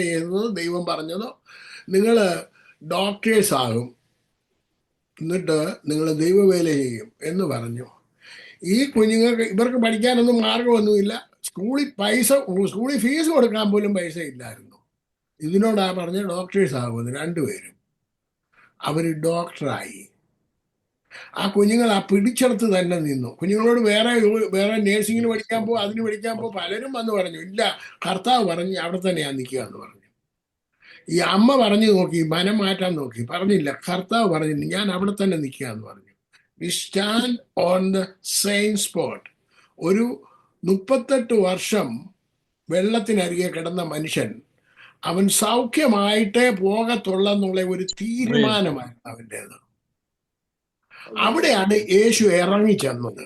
ചെയ്തതോ ദൈവം പറഞ്ഞതോ, നിങ്ങൾ ഡോക്ടേഴ്സ് ആകും, എന്നിട്ട് നിങ്ങൾ ദൈവവേല ചെയ്യും എന്ന് പറഞ്ഞു. ഈ കുഞ്ഞുങ്ങൾക്ക്, ഇവർക്ക് പഠിക്കാനൊന്നും മാർഗമൊന്നുമില്ല. സ്കൂളിൽ ഫീസ് കൊടുക്കാൻ പോലും പൈസ ഇല്ലായിരുന്നു. ഇതിനോടാ പറഞ്ഞ് ഡോക്ടേഴ്സ് ആകുമെന്ന്. രണ്ടുപേരും അവർ ഡോക്ടറായി. ആ കുഞ്ഞുങ്ങൾ ആ പിടിച്ചെടുത്ത് തന്നെ നിന്നു. കുഞ്ഞുങ്ങളോട് വേറെ നേഴ്സിങ്ങിന് പഠിക്കാൻ പോ, അതിന് പഠിക്കാൻ പോ, പലരും വന്ന് പറഞ്ഞു, ഇല്ല, കർത്താവ് പറഞ്ഞ് അവിടെ തന്നെയാണ് നിൽക്കുക എന്ന് പറഞ്ഞു. ഈ അമ്മ പറഞ്ഞു നോക്കി, മനം മാറ്റാൻ നോക്കി, പറഞ്ഞില്ല. കർത്താവ് പറഞ്ഞു, ഞാൻ അവിടെ തന്നെ നിൽക്കുക എന്ന് പറഞ്ഞു. We stand on the same spot. ഒരു 38 വർഷം വെള്ളത്തിനരികെ കിടന്ന മനുഷ്യൻ, അവൻ സൗഖ്യമായിട്ടേ പോകത്തുള്ളെന്നുള്ള ഒരു തീരുമാനമായിരുന്നു അവൻ്റേത്. അവിടെയാണ് യേശു ഇറങ്ങി ചെന്നത്.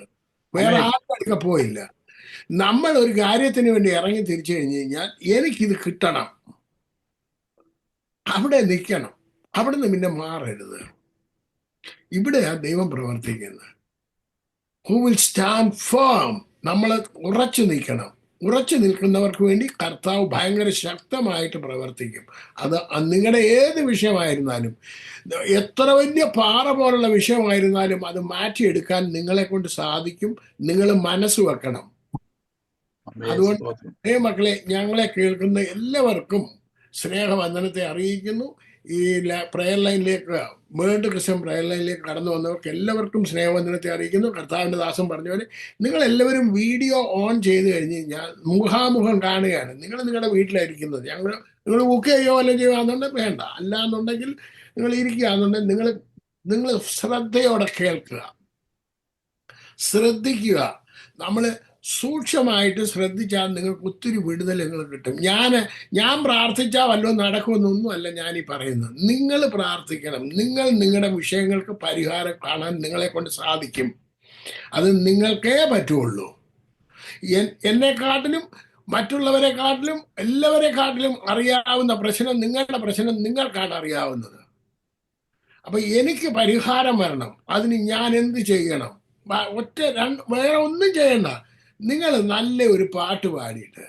വേറെ ആർക്കൊക്കെ പോയില്ല. നമ്മൾ ഒരു കാര്യത്തിന് വേണ്ടി ഇറങ്ങി തിരിച്ചു കഴിഞ്ഞു കഴിഞ്ഞാൽ എനിക്കിത് കിട്ടണം, അവിടെ നിൽക്കണം, അവിടുന്ന് പിന്നെ മാറരുത്. ഇവിടെയാ ദൈവം പ്രവർത്തിക്കുന്നത്. Who will stand firm. നമ്മൾ ഉറച്ചു നിൽക്കണം. ഉറച്ചു നിൽക്കുന്നവർക്ക് വേണ്ടി കർത്താവ് ഭയങ്കര ശക്തമായിട്ട് പ്രവർത്തിക്കും. അത് നിങ്ങളുടെ ഏത് വിഷയമായിരുന്നാലും, എത്ര വലിയ പാറ പോലുള്ള വിഷയമായിരുന്നാലും അത് മാറ്റിയെടുക്കാൻ നിങ്ങളെ കൊണ്ട് സാധിക്കും. നിങ്ങൾ മനസ്സ് വെക്കണം. അതുകൊണ്ട് മക്കളെ, ഞങ്ങളെ കേൾക്കുന്ന എല്ലാവർക്കും സ്നേഹവന്ദനത്തെ അറിയിക്കുന്നു. ഈ പ്രയർ ലൈനിലേക്ക്, വേൾഡ് ക്രിസ്ത്യൻ പ്രയർ ലൈനിലേക്ക് കടന്നു വന്നവർക്ക് എല്ലാവർക്കും സ്നേഹവന്ദനത്തെ അറിയിക്കുന്നു. കർത്താവിൻ്റെ ദാസൻ പറഞ്ഞ പോലെ നിങ്ങളെല്ലാവരും വീഡിയോ ഓൺ ചെയ്ത് കഴിഞ്ഞ് കഴിഞ്ഞാൽ മുഖാമുഖം കാണുകയാണ്. നിങ്ങളുടെ വീട്ടിലായിരിക്കുന്നത്. നിങ്ങൾ ബുക്ക് ചെയ്യുകയോ വല്ലതും ചെയ്യുകയാണെന്നുണ്ടെങ്കിൽ വേണ്ട. അല്ലാന്നുണ്ടെങ്കിൽ നിങ്ങൾ ഇരിക്കുകയാണെന്നുണ്ടെങ്കിൽ നിങ്ങൾ ശ്രദ്ധയോടെ കേൾക്കുക, ശ്രദ്ധിക്കുക. നമ്മൾ സൂക്ഷ്മമായിട്ട് ശ്രദ്ധിച്ചാൽ നിങ്ങൾക്ക് ഒത്തിരി വിടുതലുകൾ കിട്ടും. ഞാൻ പ്രാർത്ഥിച്ചാൽ വല്ലതും നടക്കുമെന്നൊന്നും അല്ല ഞാനീ പറയുന്നത്. നിങ്ങൾ പ്രാർത്ഥിക്കണം. നിങ്ങളുടെ വിഷയങ്ങൾക്ക് പരിഹാരം കാണാൻ നിങ്ങളെ കൊണ്ട് സാധിക്കും. അത് നിങ്ങൾക്കേ പറ്റുള്ളൂ. എന്നെക്കാട്ടിലും മറ്റുള്ളവരെക്കാട്ടിലും എല്ലാവരെക്കാട്ടിലും അറിയാവുന്ന പ്രശ്നം, നിങ്ങളുടെ പ്രശ്നം നിങ്ങൾക്കാണ് അറിയാവുന്നത്. അപ്പൊ എനിക്ക് പരിഹാരം വരണം. അതിന് ഞാൻ എന്ത് ചെയ്യണം? വേറെ ഒന്നും ചെയ്യണ്ട. നിങ്ങൾ നല്ല ഒരു പാട്ട് പാടിയിട്ട്,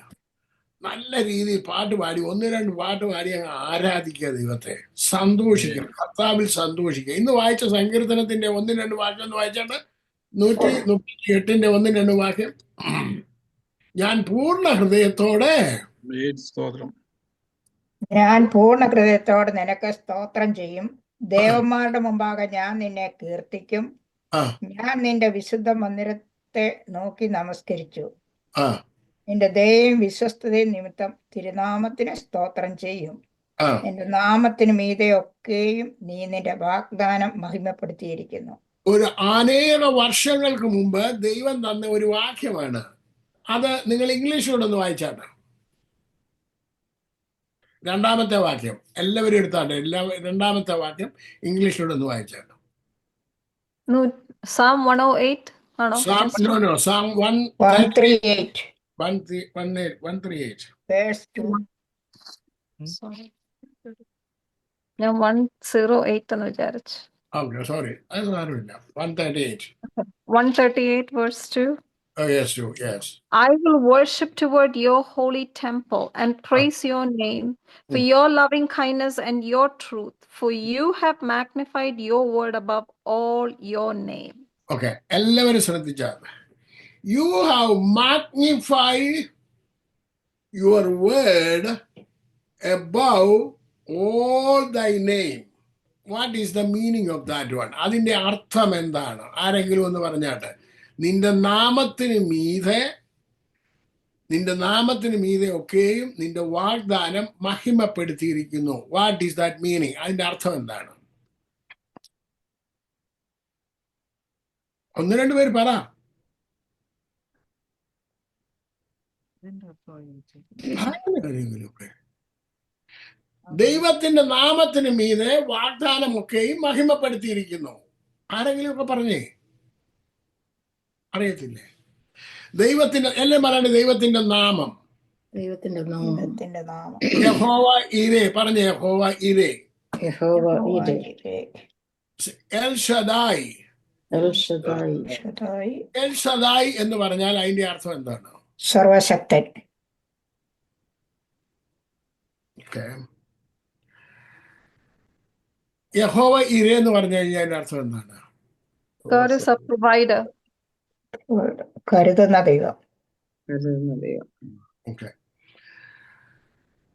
നല്ല രീതിയിൽ പാട്ട് പാടി, 1-2 പാട്ട് പാടി അങ്ങ് ആരാധിക്കുക ദൈവത്തെ. സന്തോഷിക്കുക, കർത്താവിൽ സന്തോഷിക്കുക. ഇന്ന് വായിച്ച സങ്കീർത്തനത്തിന്റെ 1-2 വാക്യം ഒന്ന് വായിച്ചാണ്ട്, 138 1-2 വാക്യം. ഞാൻ പൂർണ്ണ ഹൃദയത്തോടെ നിനക്ക് സ്തോത്രം ചെയ്യും. ദേവന്മാരുടെ മുമ്പാകെ ഞാൻ നിന്നെ കീർത്തിക്കും. ഞാൻ നിന്റെ വിശുദ്ധ മന്ദിരത്തെ നോക്കി നമസ്കരിച്ചു. നിന്റെ ദയയും വിശ്വസ്തതയും നിമിത്തം തിരുനാമത്തിന് സ്തോത്രം ചെയ്യും. നിന്റെ നാമത്തിന് മീതെയൊക്കെയും നീ നിന്റെ വാഗ്ദാനം മഹിമപ്പെടുത്തിയിരിക്കുന്നു. ഒരു അനേക വർഷങ്ങൾക്ക് മുമ്പ് ദൈവം തന്ന ഒരു വാക്യമാണ് അത്. നിങ്ങൾ ഇംഗ്ലീഷിലൂടെ വായിച്ചാട്ടെ. 2ാമത്തെ വാക്യം എല്ലാവരും എടുത്താട്ടെ. 2ാമത്തെ വാക്യം ഇംഗ്ലീഷിലൂടെ വായിച്ചാട്ടെ. Psalm 108 Psalm 138 138 verse 2. Sorry. ഞാൻ 108 എന്ന് വിചാരിച്ചു. Okay, sorry. അത് സാരമില്ല. 138 verse 2. Oh, yes, yes. I will worship toward your holy temple and praise your name for your loving kindness and your truth, for you have magnified your word above all your name. Okay, എല്ലാവരും ശ്രദ്ധിച്ചാൽ, you have magnified your word above all thy name. What is the meaning of that one? അതിന്റെ അർത്ഥം എന്താണ്? ആരെങ്കിലും ഒന്ന് പറഞ്ഞാട്ടെ. നിന്റെ നാമത്തിന് മീതെ ഒക്കെയും നിന്റെ വാഗ്ദാനം മഹിമപ്പെടുത്തിയിരിക്കുന്നു. What is that meaning? അതിന്റെ അർത്ഥം എന്താണ്? 1-2 പേര് പറ. ദൈവത്തിന്റെ നാമത്തിന് മീതെ വാഗ്ദാനമൊക്കെയും മഹിമപ്പെടുത്തിയിരിക്കുന്നു. ആരെങ്കിലും ഒക്കെ പറഞ്ഞേ? അറിയത്തില്ലേ? ദൈവത്തിന്റെ എല്ലാം പറയണേ. ദൈവത്തിന്റെ നാമം, യഹോവ ഈരേ. പറഞ്ഞേ, യഹോവ ഈരേ. El Shaddai. എൽ ഷദായ് എന്ന് പറഞ്ഞാൽ അതിന്റെ അർത്ഥം എന്താണ്? സർവശക്തൻ. ഓക്കെ. യഹോവ ഇരേ എന്ന് പറഞ്ഞു കഴിഞ്ഞാൽ അതിന്റെ അർത്ഥം എന്താണ്? God is a provider. കരുതുന്ന ദൈവം. Okay.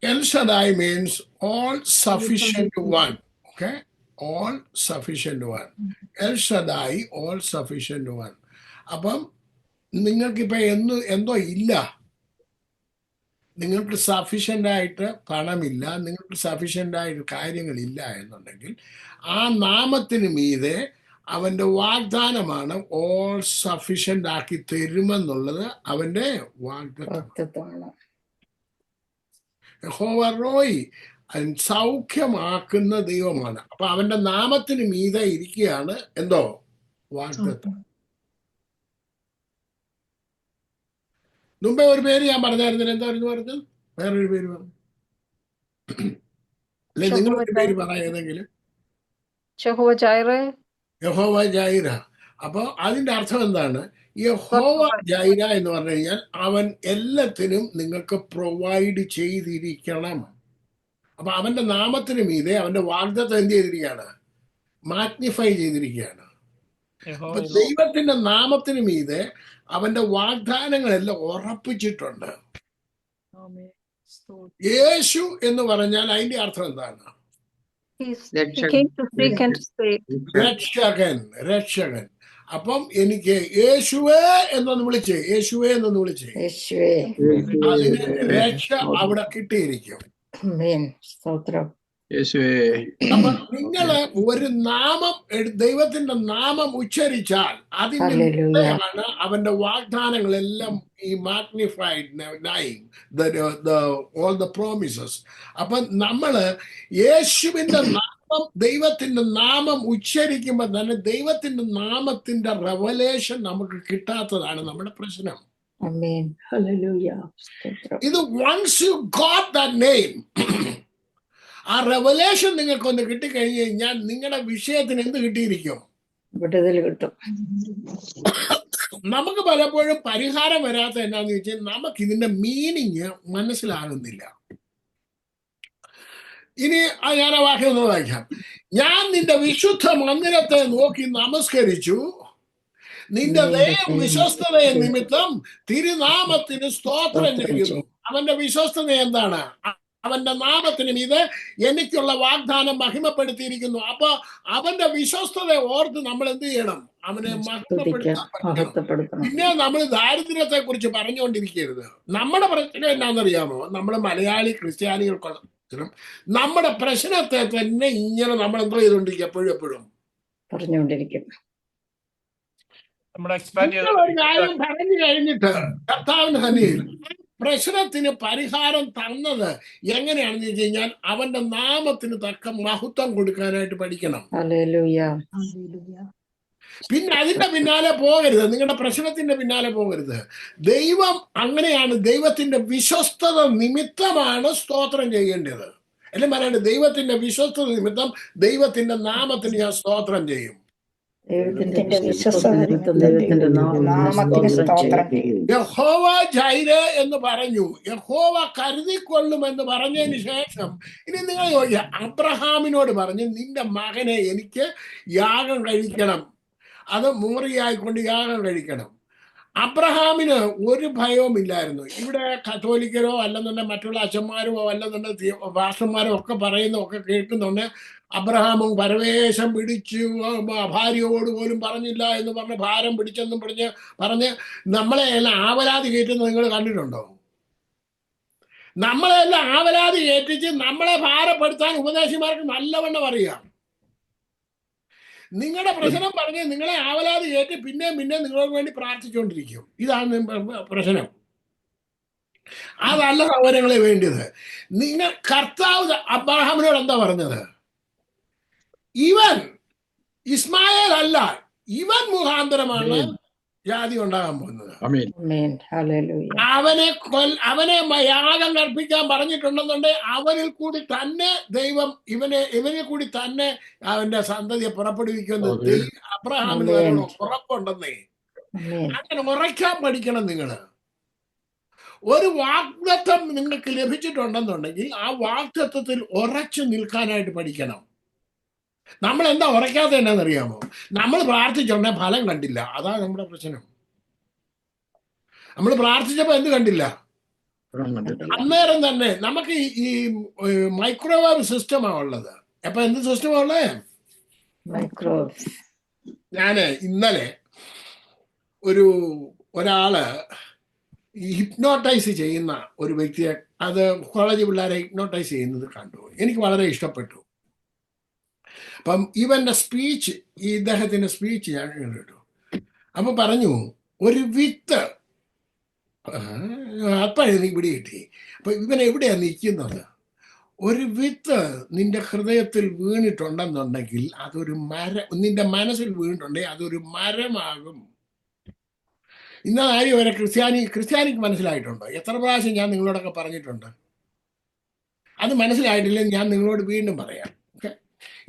El Shaddai means all sufficient one. Okay. All sufficient one. El Shaddai, all sufficient one. അപ്പം നിങ്ങൾക്കിപ്പോൾ എന്തോ ഇല്ല, നിങ്ങൾക്ക് സഫീഷ്യൻ്റ് ആയിട്ട് പണമില്ല, നിങ്ങൾക്ക് സഫീഷ്യൻ്റ് ആയിട്ട് കാര്യങ്ങളില്ല എന്നുണ്ടെങ്കിൽ ആ നാമത്തിന് മീതെ അവൻ്റെ വാഗ്ദാനമാണ് ഓൾ സഫീഷ്യൻ്റ് ആക്കി തരുമെന്നുള്ളത് അവൻ്റെ വാഗ്ദാനം. യഹോവ റോയി സൗഖ്യമാക്കുന്ന ദൈവമാണ്. അപ്പൊ അവന്റെ നാമത്തിന് മീതെ ഇരിക്കുകയാണ് എന്തോ വാഗ്ദത്തം. മുമ്പേ ഒരു പേര് ഞാൻ പറഞ്ഞായിരുന്നില്ല, എന്തായിരുന്നു പറഞ്ഞത്? വേറൊരു പേര് പറഞ്ഞു അല്ലെ? നിങ്ങളൊരു പേര് പറ ഏതെങ്കിലും. Jehovah Jireh. യഹോവ ജൈര. അപ്പൊ അതിന്റെ അർത്ഥം എന്താണ്? യഹോവ ജൈര എന്ന് പറഞ്ഞു കഴിഞ്ഞാൽ അവൻ എല്ലാത്തിനും നിങ്ങൾക്ക് പ്രൊവൈഡ് ചെയ്തിരിക്കണം. അപ്പൊ അവന്റെ നാമത്തിന് മീതെ അവന്റെ വാഗ്ദത്തം എന്ത് ചെയ്തിരിക്കുകയാണ്? മാഗ്നിഫൈ ചെയ്തിരിക്കുകയാണ്. അപ്പൊ ദൈവത്തിന്റെ നാമത്തിന് മീതെ അവന്റെ വാഗ്ദാനങ്ങളെല്ലാം ഉറപ്പിച്ചിട്ടുണ്ട്. യേശു എന്ന് പറഞ്ഞാൽ അതിന്റെ അർത്ഥം എന്താണ്? രക്ഷകൻ, രക്ഷകൻ. അപ്പം എനിക്ക് യേശുവേ എന്നൊന്ന് വിളിച്ചേ, യേശുവേ എന്നൊന്ന് വിളിച്ചേ, അതിന് രക്ഷ അവിടെ കിട്ടിയിരിക്കും. അപ്പൊ നിങ്ങള് ഒരു നാമം, ദൈവത്തിന്റെ നാമം ഉച്ചരിച്ചാൽ അതിന്റെ മീതെയാണ് അവന്റെ വാഗ്ദാനങ്ങളെല്ലാം ഈ മാഗ്നിഫൈഡ് ഓൾ ദ പ്രോമിസസ്. അപ്പൊ നമ്മള് യേശുവിന്റെ നാമം, ദൈവത്തിന്റെ നാമം ഉച്ചരിക്കുമ്പോൾ തന്നെ ദൈവത്തിന്റെ നാമത്തിന്റെ റെവലേഷൻ നമുക്ക് കിട്ടാത്തതാണ് നമ്മുടെ പ്രശ്നം. ഇത് once you got that name, ആ റെവലേഷൻ നിങ്ങൾക്കൊന്ന് കിട്ടിക്കഴിഞ്ഞു കഴിഞ്ഞാൽ നിങ്ങളുടെ വിഷയത്തിന് എന്ത് കിട്ടിയിരിക്കും? വിടുതൽ കിട്ടും. നമുക്ക് പലപ്പോഴും പരിഹാരം വരാത്ത എന്നാന്ന് ചോദിച്ചാൽ നമുക്ക് ഇതിന്റെ മീനിങ് മനസ്സിലാകുന്നില്ല. ഇനി ഞാൻ ആ വാക്യം ഒന്ന് വായിക്കാം. ഞാൻ നിന്റെ വിശുദ്ധ മന്ദിരത്തെ നോക്കി നമസ്കരിച്ചു, നിന്റെ വിശ്വസ്തതയെ നിമിത്തം തിരുനാമത്തിന് സ്തോത്രം ചെയ്യുന്നു. അവന്റെ വിശ്വസ്തത എന്താണ്? അവന്റെ നാമത്തിന് മീതെ എനിക്കുള്ള വാഗ്ദാനം മഹിമപ്പെടുത്തിയിരിക്കുന്നു. അപ്പൊ അവന്റെ വിശ്വസ്തത ഓർത്ത് നമ്മൾ എന്ത് ചെയ്യണം? അവനെ മഹിമപ്പെടുത്തണം. പിന്നെ നമ്മൾ ദാരിദ്ര്യത്തെ കുറിച്ച് പറഞ്ഞുകൊണ്ടിരിക്കരുത്. നമ്മുടെ പ്രശ്നം എന്നാണെന്നറിയാമോ? നമ്മുടെ മലയാളി ക്രിസ്ത്യാനികൾക്കുള്ള നമ്മുടെ പ്രശ്നത്തെ തന്നെ ഇങ്ങനെ നമ്മൾ എന്തോ ചെയ്തുകൊണ്ടിരിക്കും, എപ്പോഴും പറഞ്ഞുകൊണ്ടിരിക്കും. ഒരു കാര്യം പറഞ്ഞു കഴിഞ്ഞിട്ട് കർത്താവിന്റെ സന്നിധിയിൽ പ്രശ്നത്തിന് പരിഹാരം തന്നത് എങ്ങനെയാണെന്ന് വെച്ച് കഴിഞ്ഞാൽ അവന്റെ നാമത്തിന് തക്ക മഹത്വം കൊടുക്കാനായിട്ട് പഠിക്കണം. പിന്നെ അതിന്റെ പിന്നാലെ പോകരുത്, നിങ്ങളുടെ പ്രശ്നത്തിന്റെ പിന്നാലെ പോകരുത്. ദൈവം അങ്ങനെയാണ്, ദൈവത്തിന്റെ വിശ്വസ്തത നിമിത്തമാണ് സ്തോത്രം ചെയ്യേണ്ടത്. അല്ലെ പറയണ്ട, ദൈവത്തിന്റെ വിശ്വസ്തത നിമിത്തം ദൈവത്തിന്റെ നാമത്തിന് ഞാൻ സ്തോത്രം ചെയ്യും. യഹോവ ജൈരെ എന്ന് പറഞ്ഞു, യഹോവ കരുതിക്കൊള്ളുമെന്ന് പറഞ്ഞതിന് ശേഷം ഇനി നിങ്ങൾ ചോദിക്കുക, അബ്രഹാമിനോട് പറഞ്ഞു നിന്റെ മകനെ എനിക്ക് യാഗം കഴിക്കണം, അത് മോറിയായിക്കൊണ്ട് യാഗം കഴിക്കണം. അബ്രഹാമിന് ഒരു ഭയവും ഇല്ലായിരുന്നു. ഇവിടെ കത്തോലിക്കരോ അല്ലെന്നുണ്ടെ മറ്റുള്ള അച്ഛന്മാരോ അല്ലെന്നുണ്ടെ ഭാഷന്മാരോ ഒക്കെ പറയുന്നതൊക്കെ കേൾക്കുന്നുണ്ട്. അബ്രഹാമും പരവേശം പിടിച്ചു, ഭാര്യയോട് പോലും പറഞ്ഞില്ല എന്ന് പറഞ്ഞ് ഭാരം പിടിച്ചെന്നും പറഞ്ഞ് നമ്മളെയെല്ലാം ആവലാതി കയറ്റുന്നത് നിങ്ങൾ കണ്ടിട്ടുണ്ടോ? നമ്മളെല്ലാം ആവലാതി കയറ്റിച്ച് നമ്മളെ ഭാരപ്പെടുത്താൻ ഉപദേശിമാർക്ക് നല്ലവണ്ണം അറിയാം. നിങ്ങളുടെ പ്രശ്നം പറഞ്ഞ് നിങ്ങളെ ആവലാതി കയറ്റി പിന്നെയും നിങ്ങൾക്ക് വേണ്ടി പ്രാർത്ഥിച്ചുകൊണ്ടിരിക്കും. ഇതാണ് പ്രശ്നം. അതല്ല സൗകര്യങ്ങളെ വേണ്ടത്. നിങ്ങൾ കർത്താവ് അബ്രഹാമിനോട് എന്താ പറഞ്ഞത്? ഇവൻ ഇസ്മായേൽ അല്ല, ഇവൻ മുഖാന്തരമാണ് ജാതി ഉണ്ടാകാൻ പോകുന്നത്. അവനെ യാഗം കൽപ്പിക്കാൻ പറഞ്ഞിട്ടുണ്ടെന്നുണ്ടെങ്കിൽ അവനിൽ കൂടി തന്നെ ദൈവം ഇവനെ കൂടി തന്നെ അവന്റെ സന്തതിയെ പുറപ്പെടുവിക്കുന്നത് അബ്രഹാമിന് ഉറപ്പുണ്ടെന്നേ. അങ്ങനെ ഉറയ്ക്കാൻ പഠിക്കണം. നിങ്ങള് ഒരു വാഗ്ദത്തം നിങ്ങൾക്ക് ലഭിച്ചിട്ടുണ്ടെന്നുണ്ടെങ്കിൽ ആ വാഗ്ദത്തത്തിൽ ഉറച്ചു നിൽക്കാനായിട്ട് പഠിക്കണം. നമ്മൾ എന്താ ഉറയ്ക്കാതെ എന്നാന്നറിയാമോ? നമ്മൾ പ്രാർത്ഥിച്ചുണ്ടെങ്കിൽ ഫലം കണ്ടില്ല. അതാണ് നമ്മുടെ പ്രശ്നം. നമ്മൾ പ്രാർത്ഥിച്ചപ്പോ എന്ത് കണ്ടില്ല? അന്നേരം തന്നെ നമുക്ക് ഈ മൈക്രോവേവ് സിസ്റ്റമാണ് ഉള്ളത്. അപ്പൊ എന്ത് സിസ്റ്റമാ ഉള്ളത്? മൈക്രോവേവ്. ഞാന് ഇന്നലെ ഒരാള് ഈ ഹിപ്നോട്ടൈസ് ചെയ്യുന്ന ഒരു വ്യക്തിയെ, അത് കോളേജ് പിള്ളേരെ ഹിപ്നോട്ടൈസ് ചെയ്യുന്നത് കണ്ടു. എനിക്ക് വളരെ ഇഷ്ടപ്പെട്ടു. അപ്പം ഇവന്റെ സ്പീച്ച്, ഇദ്ദേഹത്തിന്റെ സ്പീച്ച് ഞാൻ കേട്ടു. അപ്പൊ പറഞ്ഞു, ഒരു വിത്ത് അപ്പോഴെനിക്ക് പിടി കിട്ടി. അപ്പൊ ഇവൻ എവിടെയാ നിൽക്കുന്നത്? ഒരു വിത്ത് നിന്റെ ഹൃദയത്തിൽ വീണിട്ടുണ്ടെന്നുണ്ടെങ്കിൽ അതൊരു മരം, നിന്റെ മനസ്സിൽ വീണിട്ടുണ്ടെങ്കിൽ അതൊരു മരമാകും. ഇന്ന കാര്യം വരെ ക്രിസ്ത്യാനിക്ക് മനസ്സിലായിട്ടുണ്ടോ? എത്ര പ്രാവശ്യം ഞാൻ നിങ്ങളോടൊക്കെ പറഞ്ഞിട്ടുണ്ട്. അത് മനസ്സിലായിട്ടില്ലെങ്കിൽ ഞാൻ നിങ്ങളോട് വീണ്ടും പറയാം.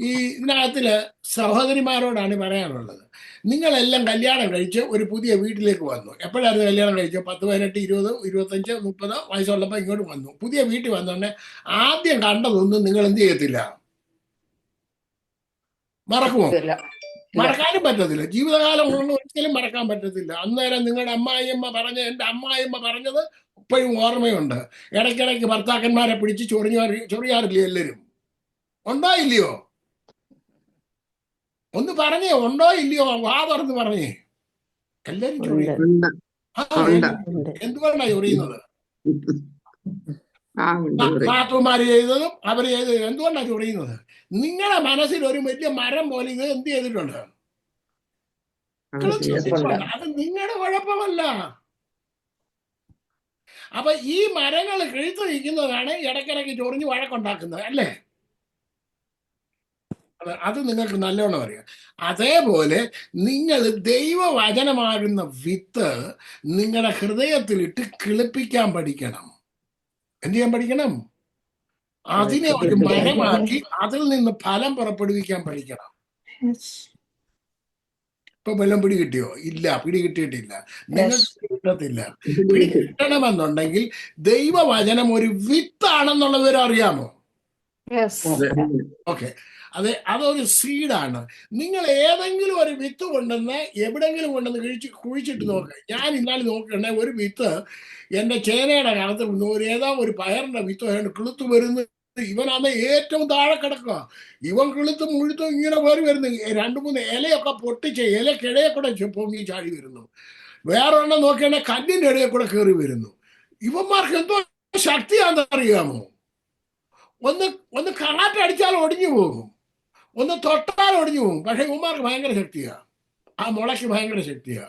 ഈ ഇതിനകത്തില് സഹോദരിമാരോടാണ് പറയാനുള്ളത്. നിങ്ങളെല്ലാം കല്യാണം കഴിച്ച് ഒരു പുതിയ വീട്ടിലേക്ക് വന്നു. എപ്പോഴായിരുന്നു കല്യാണം കഴിച്ചത്? 10, 18, 20, 25, 30 വയസ്സുള്ളപ്പോൾ ഇങ്ങോട്ട് വന്നു. പുതിയ വീട്ടിൽ വന്നോണ്ട് ആദ്യം കണ്ടതൊന്നും നിങ്ങൾ എന്ത് ചെയ്യത്തില്ല, മറക്കുമോ? മറക്കാനും പറ്റത്തില്ല. ജീവിതകാലം കൊണ്ട് ഒരിക്കലും മറക്കാൻ പറ്റത്തില്ല. അന്നേരം നിങ്ങളുടെ അമ്മായിയമ്മ എൻ്റെ അമ്മായിയമ്മ പറഞ്ഞത് ഇപ്പോഴും ഓർമ്മയുണ്ട്. ഇടയ്ക്കിടയ്ക്ക് ഭർത്താക്കന്മാരെ പിടിച്ച് ചൊറിയാറില്ലേ എല്ലാവരും? ഉണ്ടോ ഇല്ലയോ? ഒന്ന് പറഞ്ഞേ, ഉണ്ടോ ഇല്ലയോ? വാ തുറന്ന് പറഞ്ഞേ. എല്ലാരും ചൊറിയും. എന്തുകൊണ്ടാണ് ചൊറിയുന്നത്? നാട്ടുമാര് ചെയ്തതും അവര് ചെയ്തതും എന്തുകൊണ്ടാണ് ചൊറിയുന്നത്? നിങ്ങളുടെ മനസ്സിൽ ഒരു വലിയ മരം പോലെ ഇത് എന്ത് ചെയ്തിട്ടുണ്ട്? അത് നിങ്ങളുടെ കുഴപ്പമല്ല. അപ്പൊ ഈ മരങ്ങൾ കിഴുത്ത് നിൽക്കുന്നതാണ് ഇടയ്ക്കിടയ്ക്ക് ചൊറിഞ്ഞ് വഴക്കുണ്ടാക്കുന്നത്, അല്ലേ? അത് നിങ്ങൾക്ക് നല്ലോണം അറിയാം. അതേപോലെ നിങ്ങൾ ദൈവവചനമാകുന്ന വിത്ത് നിങ്ങളുടെ ഹൃദയത്തിലിട്ട് കിളിപ്പിക്കാൻ പഠിക്കണം. എന്ത് ചെയ്യാൻ പഠിക്കണം? അതിനെ ഒരു മരമാക്കി അതിൽ നിന്ന് ഫലം പുറപ്പെടുവിക്കാൻ പഠിക്കണം. ഇപ്പൊ വല്ലതും പിടി കിട്ടിയോ? ഇല്ല, പിടി കിട്ടിയിട്ടില്ല. നിങ്ങൾക്ക് കിട്ടത്തില്ല. പിടി കിട്ടണമെന്നുണ്ടെങ്കിൽ ദൈവവചനം ഒരു വിത്താണെന്നുള്ളത് അറിയാമോ? ഓക്കെ, അതൊരു സീഡാണ്. നിങ്ങൾ ഏതെങ്കിലും ഒരു വിത്ത് കൊണ്ടുവന്ന് എവിടെങ്കിലും കൊണ്ടുവന്ന് കുഴിച്ചിട്ട് നോക്കുക. ഞാൻ ഇന്നാലും നോക്കണേ, ഒരു വിത്ത് എൻ്റെ ചേനയുടെ കാലത്ത് ഏതോ ഒരു പയറിന്റെ വിത്ത് കിളുത്ത് വരുന്നു. ഇവനാന്ന് ഏറ്റവും താഴെ കിടക്കുക. ഇവൻ കിളുത്തും മുഴുത്തും ഇങ്ങനെ വരുന്നു. 2-3 ഇലയൊക്കെ പൊട്ടിച്ച് ഇലക്കിടയെ കൂടെ പൊങ്ങി ചാടി വരുന്നു. വേറെ എണ്ണം നോക്കിയാണെ കല്ലിൻ്റെ ഇടയിൽ കൂടെ കയറി വരുന്നു. ഇവന്മാർക്ക് എന്തോ ശക്തിയാണെന്ന് അറിയാമോ? ഒന്ന് കാറ്റടിച്ചാൽ ഒടിഞ്ഞു പോകും, ഒന്ന് തൊട്ടാൽ ഒടിഞ്ഞു പോകും. പക്ഷെ ഇവന്മാർക്ക് ഭയങ്കര ശക്തിയാ, ആ മുളയ്ക്ക് ഭയങ്കര ശക്തിയാ.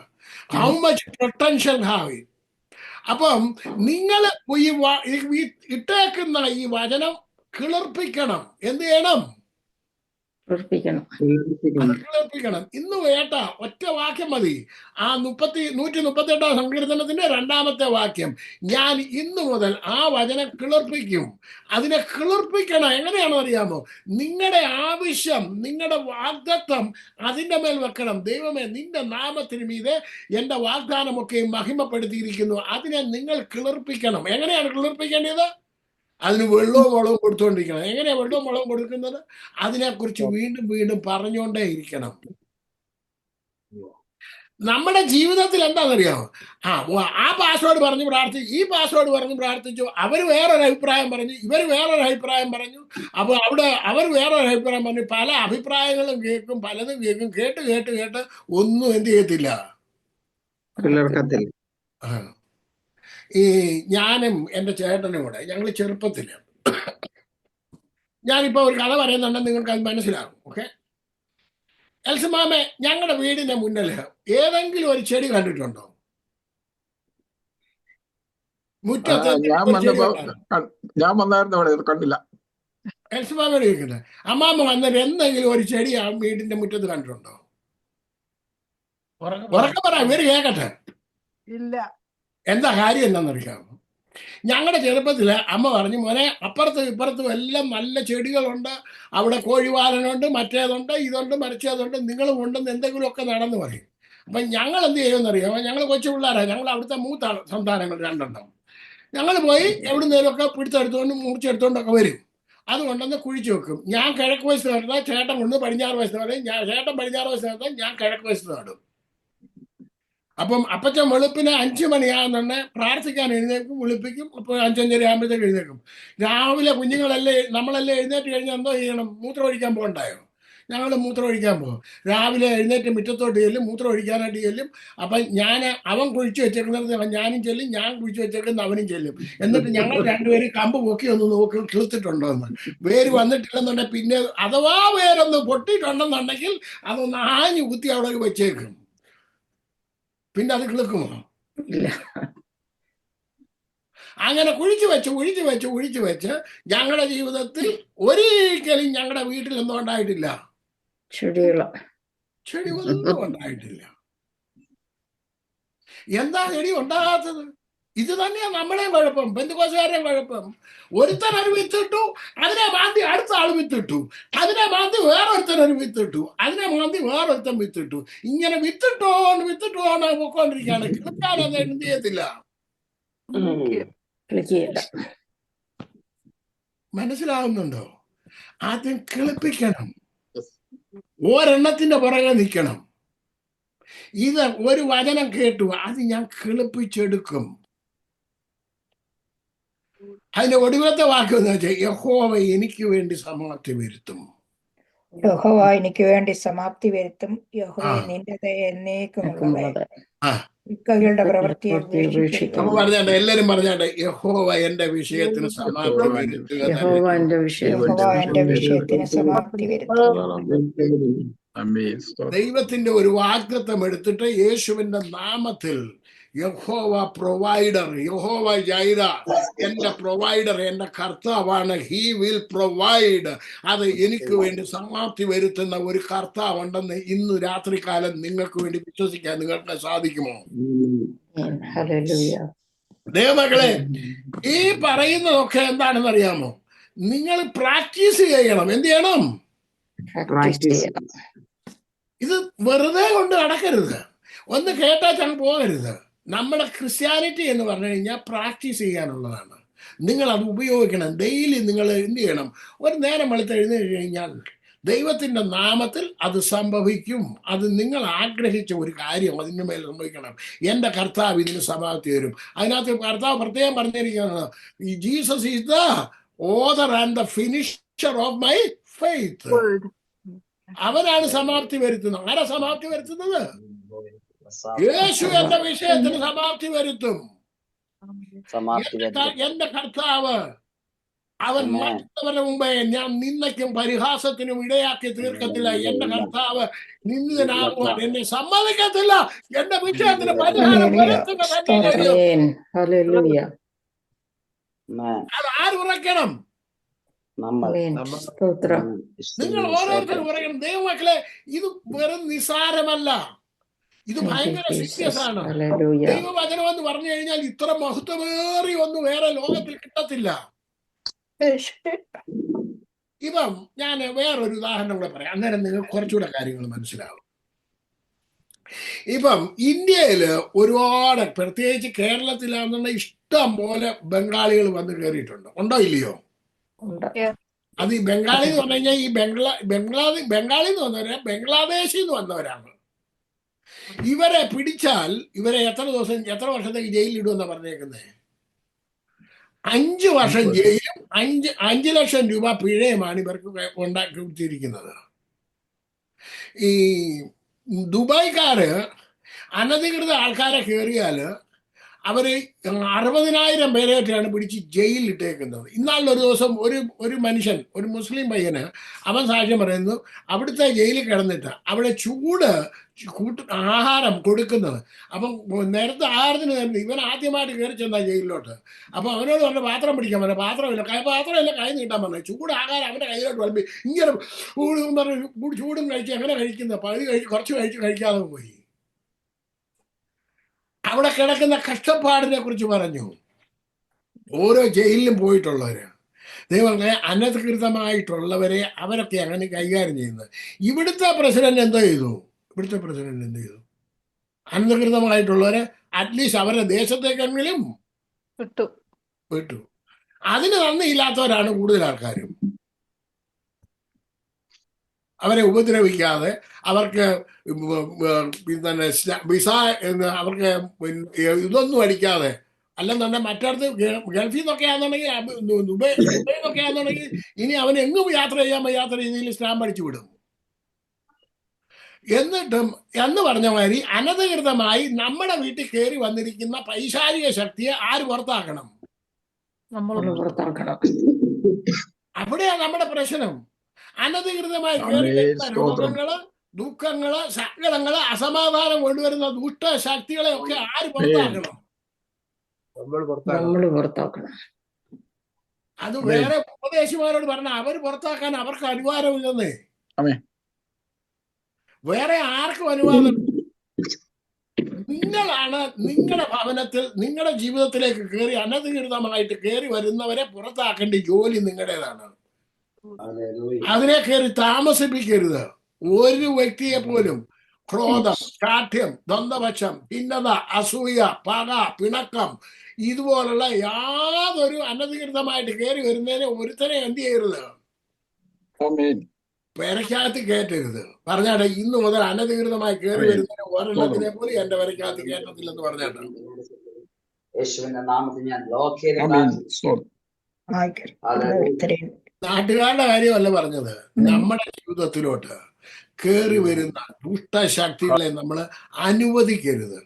How much potential have it. അപ്പം നിങ്ങൾ ഈ ഇട്ടേക്കുന്ന ഈ വചനം കിളിർപ്പിക്കണം. എന്ത് ചെയ്യണം? കിളിർപ്പിക്കണം. ഇന്ന് കേട്ട ഒറ്റ വാക്യം മതി. ആ 138 സങ്കീർത്തനത്തിന്റെ 2-ാമത്തെ വാക്യം, ഞാൻ ഇന്നു മുതൽ ആ വചനം കിളിർപ്പിക്കും. അതിനെ കിളിർപ്പിക്കണം. എങ്ങനെയാണോ അറിയാമോ? നിങ്ങളുടെ ആവശ്യം, നിങ്ങളുടെ വാഗ്ദത്തം അതിൻ്റെ മേൽ വെക്കണം. ദൈവമേ, നിന്റെ നാമത്തിന് മീതെ എൻ്റെ വാഗ്ദാനമൊക്കെ മഹിമപ്പെടുത്തിയിരിക്കുന്നു. അതിനെ നിങ്ങൾ കിളിർപ്പിക്കണം. എങ്ങനെയാണ് കിളിർപ്പിക്കേണ്ടത്? അതിന് വെള്ളവും വളവും കൊടുത്തുകൊണ്ടിരിക്കണം. എങ്ങനെയാ വെള്ളവും വളവും കൊടുക്കുന്നത്? അതിനെക്കുറിച്ച് വീണ്ടും വീണ്ടും പറഞ്ഞുകൊണ്ടേ ഇരിക്കണം. നമ്മുടെ ജീവിതത്തിൽ എന്താണെന്നറിയാമോ? ആ പാസ്വേഡ് പറഞ്ഞ് പ്രാർത്ഥിച്ചു, ഈ പാസ്വേഡ് പറഞ്ഞ് പ്രാർത്ഥിച്ചു, അവർ വേറൊരു അഭിപ്രായം പറഞ്ഞു, ഇവർ വേറൊരു അഭിപ്രായം പറഞ്ഞു. അപ്പോൾ അവർ വേറൊരു അഭിപ്രായം പറഞ്ഞു. പല അഭിപ്രായങ്ങളും കേൾക്കും, പലതും കേൾക്കും. കേട്ട് കേട്ട് കേട്ട് ഒന്നും എന്ത് ചെയ്യത്തില്ല. ഈ ഞാനും എൻ്റെ ചേട്ടനും കൂടെ ഞങ്ങൾ ചെറുപ്പത്തിൽ, ഞാനിപ്പോൾ ഒരു കഥ പറയുന്നുണ്ടെങ്കിൽ നിങ്ങൾക്ക് അത് മനസ്സിലാകും. ഓക്കെ, എൽസമാമേ, ഞങ്ങളുടെ വീടിന്റെ മുന്നിൽ ഏതെങ്കിലും ഒരു ചെടി കണ്ടിട്ടുണ്ടോ? മുറ്റത്ത് ഞാൻ വന്നായിരുന്നു അവിടെ, കണ്ടില്ല. എൽസമാമയോട് ചോദിക്കുന്നത്, അമ്മാമ്മ വന്നിട്ട് എന്തെങ്കിലും ഒരു ചെടി ആ വീടിന്റെ മുറ്റത്ത് കണ്ടിട്ടുണ്ടോ? ഉറക്കെ പറ, ഇവര് കേക്കട്ടെ. ഇല്ല. എന്താ കാര്യം എന്താണെന്നറിയാമോ? ഞങ്ങളുടെ ചെറുപ്പത്തിൽ അമ്മ പറഞ്ഞു, മോനെ, അപ്പുറത്തും ഇപ്പുറത്തും എല്ലാം നല്ല ചെടികളുണ്ട്, അവിടെ കോഴിവാലനുണ്ട്, മറ്റേതുണ്ട്, ഇതുണ്ട്, മറിച്ചതുണ്ട്, നിങ്ങൾ കൊണ്ടുവന്ന് എന്തെങ്കിലുമൊക്കെ നടന്നു പറയും. അപ്പം ഞങ്ങൾ എന്ത് ചെയ്യുമെന്നറിയാമോ? ഞങ്ങൾ കൊച്ചു പിള്ളേരാണ്, ഞങ്ങൾ അവിടുത്തെ മൂത്ത സന്താനങ്ങൾ 2 എണ്ണം. ഞങ്ങൾ പോയി എവിടുന്നേലൊക്കെ പിടിച്ചെടുത്തോണ്ട് മുറിച്ചെടുത്തോണ്ടൊക്കെ വരും. അത് കൊണ്ടുവന്ന് കുഴിച്ചു വെക്കും. ഞാൻ കിഴക്ക് വശത്ത് നടുന്ന, ചേട്ടൻ കൊണ്ട് പടിഞ്ഞാറ് വശത്ത് നടും. ചേട്ടൻ പടിഞ്ഞാറ് വശത്ത് നടുന്ന, ഞാൻ കിഴക്ക് വശത്ത് നടും. അപ്പം അപ്പച്ചൻ വെളുപ്പിന് 5 മണിയാകുന്നുണ്ടെ പ്രാർത്ഥിക്കാൻ എഴുന്നേൽക്കും, വിളിപ്പിക്കും. അപ്പോൾ 5:30 ആകുമ്പോഴത്തേക്ക് എഴുന്നേൽക്കും. രാവിലെ നമ്മളെല്ലാം എഴുന്നേറ്റ് കഴിഞ്ഞാൽ എന്തോ ചെയ്യണം? മൂത്രം ഒഴിക്കാൻ പോകണ്ടായോ? ഞങ്ങൾ മൂത്രം ഒഴിക്കാൻ പോകും. രാവിലെ എഴുന്നേറ്റ് മുറ്റത്തോട്ട് ചെല്ലും, മൂത്രം ഒഴിക്കാനായിട്ട് ചെല്ലും. അപ്പം അവൻ കുഴിച്ചു വെച്ചേക്കുന്നത് ഞാനും ചെല്ലും, ഞാൻ കുഴിച്ചു വെച്ചേക്കുന്നത് അവനും ചെല്ലും. എന്നിട്ട് ഞങ്ങൾ രണ്ടുപേരും കമ്പ് പൊക്കി ഒന്ന് നോക്കി കിളുത്തിട്ടുണ്ടോ എന്ന്. വേര് വന്നിട്ടില്ലെന്നുണ്ടെങ്കിൽ പിന്നെ അഥവാ വേരൊന്ന് പൊട്ടിയിട്ടുണ്ടെന്നുണ്ടെങ്കിൽ അതൊന്ന് ആഞ്ഞു കുത്തി അവിടെ വെച്ചേക്കും. പിന്നെ അത് കിളുക്കുമോ? ഇല്ല. അങ്ങനെ കുഴിച്ചു വെച്ച് ഞങ്ങളുടെ ജീവിതത്തിൽ ഒരിക്കലും ഞങ്ങളുടെ വീട്ടിൽ ഒന്നും ഉണ്ടായിട്ടില്ല. ചെടി ഒന്നും ഉണ്ടായിട്ടില്ല. എന്താ ചെടി ഉണ്ടാകാത്തത്? ഇത് തന്നെയാ നമ്മുടെയും കുഴപ്പം, പെന്തുക്കോസുകാരുടെയും കുഴപ്പം. ഒരുത്തൻ ഒരു വിത്തിട്ടു, അതിനെ മാന്തി അടുത്ത ആൾ വിത്തിട്ടു, അതിനെ മാന്തി വേറൊരുത്തൻ ഒരു വിത്തിട്ടു, അതിനെ മാന്തി വേറൊരുത്തൻ വിത്തിട്ടു. ഇങ്ങനെ വിത്തിട്ടോണ്ട് പൊക്കോണ്ടിരിക്കുകയാണ്. കിളുക്കാൻ അത് എന്ത് ചെയ്യത്തില്ല. മനസ്സിലാവുന്നുണ്ടോ? ആദ്യം കിളിപ്പിക്കണം, ഒരെണ്ണത്തിന്റെ പുറകെ നിൽക്കണം. ഇത് ഒരു വചനം കേട്ടു, അത് ഞാൻ കിളിപ്പിച്ചെടുക്കും. അതിന്റെ ഒടുവിലത്തെ വാക്ക് എന്ന് വെച്ചാൽ യഹോവ എനിക്ക് വേണ്ടി സമാപ്തി വരുത്തും. യഹോവ എനിക്ക് വേണ്ടി സമാപ്തി വരുത്തും. യഹോവ നിന്റെ ദയ എന്നേക്കുമുള്ളത്. ഇക്കകളുടെ പ്രവൃത്തിയെ ഉപേക്ഷിക്കരുത്. അപ്പൊ പറഞ്ഞാട്ടെ, എല്ലാരും പറഞ്ഞാട്ടെ, യഹോവ എന്റെ വിഷയത്തിന് സമാപ്തി വരുത്തുക. യഹോവ എന്റെ വിഷയത്തിന് സമാപ്തി വരുത്തും. ദൈവത്തിന്റെ ഒരു വാഗ്ദത്തം എടുത്തിട്ട് യേശുവിന്റെ നാമത്തിൽ യഹോവ പ്രൊവൈഡർ, യഹോവ ജൈറ, എന്റെ പ്രൊവൈഡർ, എന്റെ കർത്താവാണ്. He will provide. അത് എനിക്ക് വേണ്ടി സമാപ്തി വരുത്തുന്ന ഒരു കർത്താവ് ഉണ്ടെന്ന് ഇന്ന് രാത്രികാലം നിങ്ങൾക്ക് വേണ്ടി വിശ്വസിക്കാൻ നിങ്ങൾക്ക് സാധിക്കുമോ? ദൈവമക്കളെ, ഈ പറയുന്നതൊക്കെ എന്താണെന്ന് അറിയാമോ? നിങ്ങൾ പ്രാക്ടീസ് ചെയ്യണം. എന്ത് ചെയ്യണം? ഇത് വെറുതെ കൊണ്ട് നടക്കരുത്. ഒന്ന് കേട്ടാൽ പോകരുത്. നമ്മുടെ ക്രിസ്ത്യാനിറ്റി എന്ന് പറഞ്ഞു കഴിഞ്ഞാൽ പ്രാക്ടീസ് ചെയ്യാനുള്ളതാണ്. നിങ്ങൾ അത് ഉപയോഗിക്കണം. ഡെയിലി നിങ്ങൾ എന്ത് ചെയ്യണം? ഒരു നേരം വെളുത്ത് എഴുന്നേറ്റ് കഴിഞ്ഞാൽ ദൈവത്തിൻ്റെ നാമത്തിൽ അത് സംഭവിക്കും. അത് നിങ്ങൾ ആഗ്രഹിച്ച ഒരു കാര്യം അതിൻ്റെ മേൽ സംഭവിക്കണം. എൻ്റെ കർത്താവ് ഇതിന് സമാപ്തി വരും. അതിനകത്ത് കർത്താവ് പ്രത്യേകം പറഞ്ഞിരിക്കുകയാണ്, ഈ Jesus is the author and the finisher of my faith. അവനാണ് സമാപ്തി വരുത്തുന്നത്. ആരാ സമാപ്തി വരുത്തുന്നത്? യേശു എന്റെ വിഷയത്തിന് സമാപ്തി വരുത്തും. എന്റെ കർത്താവ് അവൻ മറ്റുള്ളവരുടെ മുമ്പേ ഞാൻ നിന്നയ്ക്കും പരിഹാസത്തിനും ഇടയാക്കി തീർക്കത്തില്ല. എന്റെ കർത്താവ് നിന്ദിതനാകുവാൻ എന്നെ സമ്മതിക്കത്തില്ല. എന്റെ വിഷയത്തിന് പരിഹാരം വരുത്തുക തന്നെ ചെയ്യും. അത് ആര് ഉറക്കണം? നിങ്ങൾ ഓരോരുത്തരും പറയണം. ദൈവമക്കളെ, ഇത് വെറും നിസാരമല്ല, ഇത് ഭയങ്കര സീരിയസ് ആണ്. ദൈവവചനം എന്ന് പറഞ്ഞു കഴിഞ്ഞാൽ ഇത്ര മഹത്വമേറി ഒന്നും വേറെ ലോകത്തിൽ കിട്ടത്തില്ല. ഇപ്പം ഞാൻ വേറൊരു ഉദാഹരണം കൂടെ പറയാം, അന്നേരം നിങ്ങൾക്ക് കുറച്ചുകൂടെ കാര്യങ്ങൾ മനസ്സിലാവും. ഇപ്പം ഇന്ത്യയില് ഒരുപാട്, പ്രത്യേകിച്ച് കേരളത്തിലാണെന്നുള്ള ഇഷ്ടം പോലെ ബംഗാളികൾ വന്ന് കയറിയിട്ടുണ്ട്. ഉണ്ടോ ഇല്ലയോ? അത് ഈ ബംഗാളി എന്ന് പറഞ്ഞു കഴിഞ്ഞാൽ ഈ ബംഗാളി എന്ന് വന്നവരാ, ബംഗ്ലാദേശിൽ നിന്ന് വന്നവരാണ്. ഇവരെ പിടിച്ചാൽ ഇവരെ എത്ര വർഷത്തേക്ക് ജയിലിൽ ഇടുമെന്നാണ് പറഞ്ഞേക്കുന്നത്? 5 വർഷം ജയിലും 5 ലക്ഷം രൂപ പിഴയുമാണ് ഇവർക്ക് ഉണ്ടാക്കി കൊടുത്തിരിക്കുന്നത്. ഈ ദുബായ്ക്കാര് അനധികൃത ആൾക്കാരെ കയറിയാൽ അവര് 60,000 പേരെയൊക്കെയാണ് പിടിച്ച് ജയിലിൽ ഇട്ടേക്കുന്നത്. ഇന്നാളൊരു ദിവസം ഒരു മനുഷ്യൻ, ഒരു മുസ്ലിം പയ്യന്, അവൻ സാക്ഷ്യം പറയുന്നു, അവിടുത്തെ ജയിലിൽ കിടന്നിട്ട് അവിടെ ആഹാരം കൊടുക്കുന്നത്. അപ്പം നേരത്തെ ആഹാരത്തിന് നേരത്തെ ഇവൻ ആദ്യമായിട്ട് കയറി ചെന്നാ ജയിലിലോട്ട്. അപ്പം അവനോട് പറഞ്ഞ പാത്രം പിടിക്കാൻ പറഞ്ഞു. പാത്രമില്ല കൈ നീട്ടാൻ പറഞ്ഞു. ചൂട് ആഹാരം അവൻ്റെ കയ്യിലോട്ട് വളമ്പി ഇങ്ങനെ ചൂടും കഴിച്ച് എങ്ങനെ കഴിക്കുന്ന പകുതി കുറച്ച് കഴിക്കാതെ പോയി. അവിടെ കിടക്കുന്ന കഷ്ടപ്പാടിനെ കുറിച്ച് പറഞ്ഞു. ഓരോ ജയിലിലും പോയിട്ടുള്ളവര്, ദൈവങ്ങളെ, അനധികൃതമായിട്ടുള്ളവരെ അവരൊക്കെ അങ്ങനെ കൈകാര്യം ചെയ്യുന്നത്. ഇവിടുത്തെ പ്രസിഡന്റ് എന്ത് ചെയ്തു? അനധികൃതമായിട്ടുള്ളവരെ അറ്റ്ലീസ്റ്റ് അവരുടെ ദേശത്തേക്കെങ്കിലും വിട്ടു. അതിന് നന്ദിയില്ലാത്തവരാണ് കൂടുതൽ ആൾക്കാരും. അവരെ ഉപദ്രവിക്കാതെ, അവർക്ക് പിന്നെ വിസ അവർക്ക് ഇതൊന്നും അടിക്കാതെ, അല്ലെന്നുണ്ടെങ്കിൽ മറ്റടുത്ത് ഗൾഫിൽ നിന്നൊക്കെ ആണെന്നുണ്ടെങ്കിൽ ദുബൈയിൽ നിന്നൊക്കെ ആണെന്നുണ്ടെങ്കിൽ ഇനി അവൻ എങ്ങും യാത്ര ചെയ്യാൻ വയ്യാത്ത രീതിയിൽ സ്റ്റാമ്പ് അടിച്ചു വിടും. എന്നിട്ടും എന്ന് പറഞ്ഞ മാതിരി അനധികൃതമായി നമ്മുടെ വീട്ടിൽ കയറി വന്നിരിക്കുന്ന പൈശാചിക ശക്തിയെ ആര് പുറത്താക്കണം? അവിടെയാണ് നമ്മുടെ പ്രശ്നം. അനധികൃതമായി കയറി വരുന്ന രോഗങ്ങള്, ദുഃഖങ്ങള്, സങ്കടങ്ങള്, അസമാധാനം കൊണ്ടുവരുന്ന ദുഷ്ട ശക്തികളെ ഒക്കെ ആര് പുറത്താക്കണം? അത് വേറെ ഉപദേശിമാരോട് പറഞ്ഞ അവര് പുറത്താക്കാൻ അവർക്ക് അനുവാദമില്ലെന്നേ. വേറെ ആർക്കും അനുവാദം? നിങ്ങളാണ് നിങ്ങളുടെ ഭവനത്തിൽ, നിങ്ങളുടെ ജീവിതത്തിലേക്ക് കയറി അനധികൃതമായിട്ട് കയറി വരുന്നവരെ പുറത്താക്കേണ്ട ജോലി നിങ്ങളുടേതാണ്. അതിനെ കയറി താമസിപ്പിക്കരുത്. ഒരു വ്യക്തിയെ പോലും ക്രോധം, ശാഠ്യം, ദ്വന്ദ്വപക്ഷം, ഭിന്നത, അസൂയ, പക, പിണക്കം, ഇതുപോലുള്ള യാതൊരു അനധികൃതമായിട്ട് കയറി വരുന്നതിനെ ഒരുത്തനെ എന്ത് ചെയ്യരുത്? പെരക്കകത്ത് കയറ്റരുത്. പറഞ്ഞാട്ടെ, ഇന്നു മുതൽ അനധികൃതമായി കയറി വരുന്നതിനെ ഒരെണ്ണത്തിനെ പോലും എന്റെ പെരക്കകത്ത് കയറ്റത്തില്ലെന്ന് പറഞ്ഞാട്ടെ. നാട്ടുകാരുടെ കാര്യമല്ല പറഞ്ഞത്, നമ്മുടെ ജീവിതത്തിലോട്ട് കയറി വരുന്ന ദുഷ്ടശക്തികളെ നമ്മൾ അനുവദിക്കരുത്.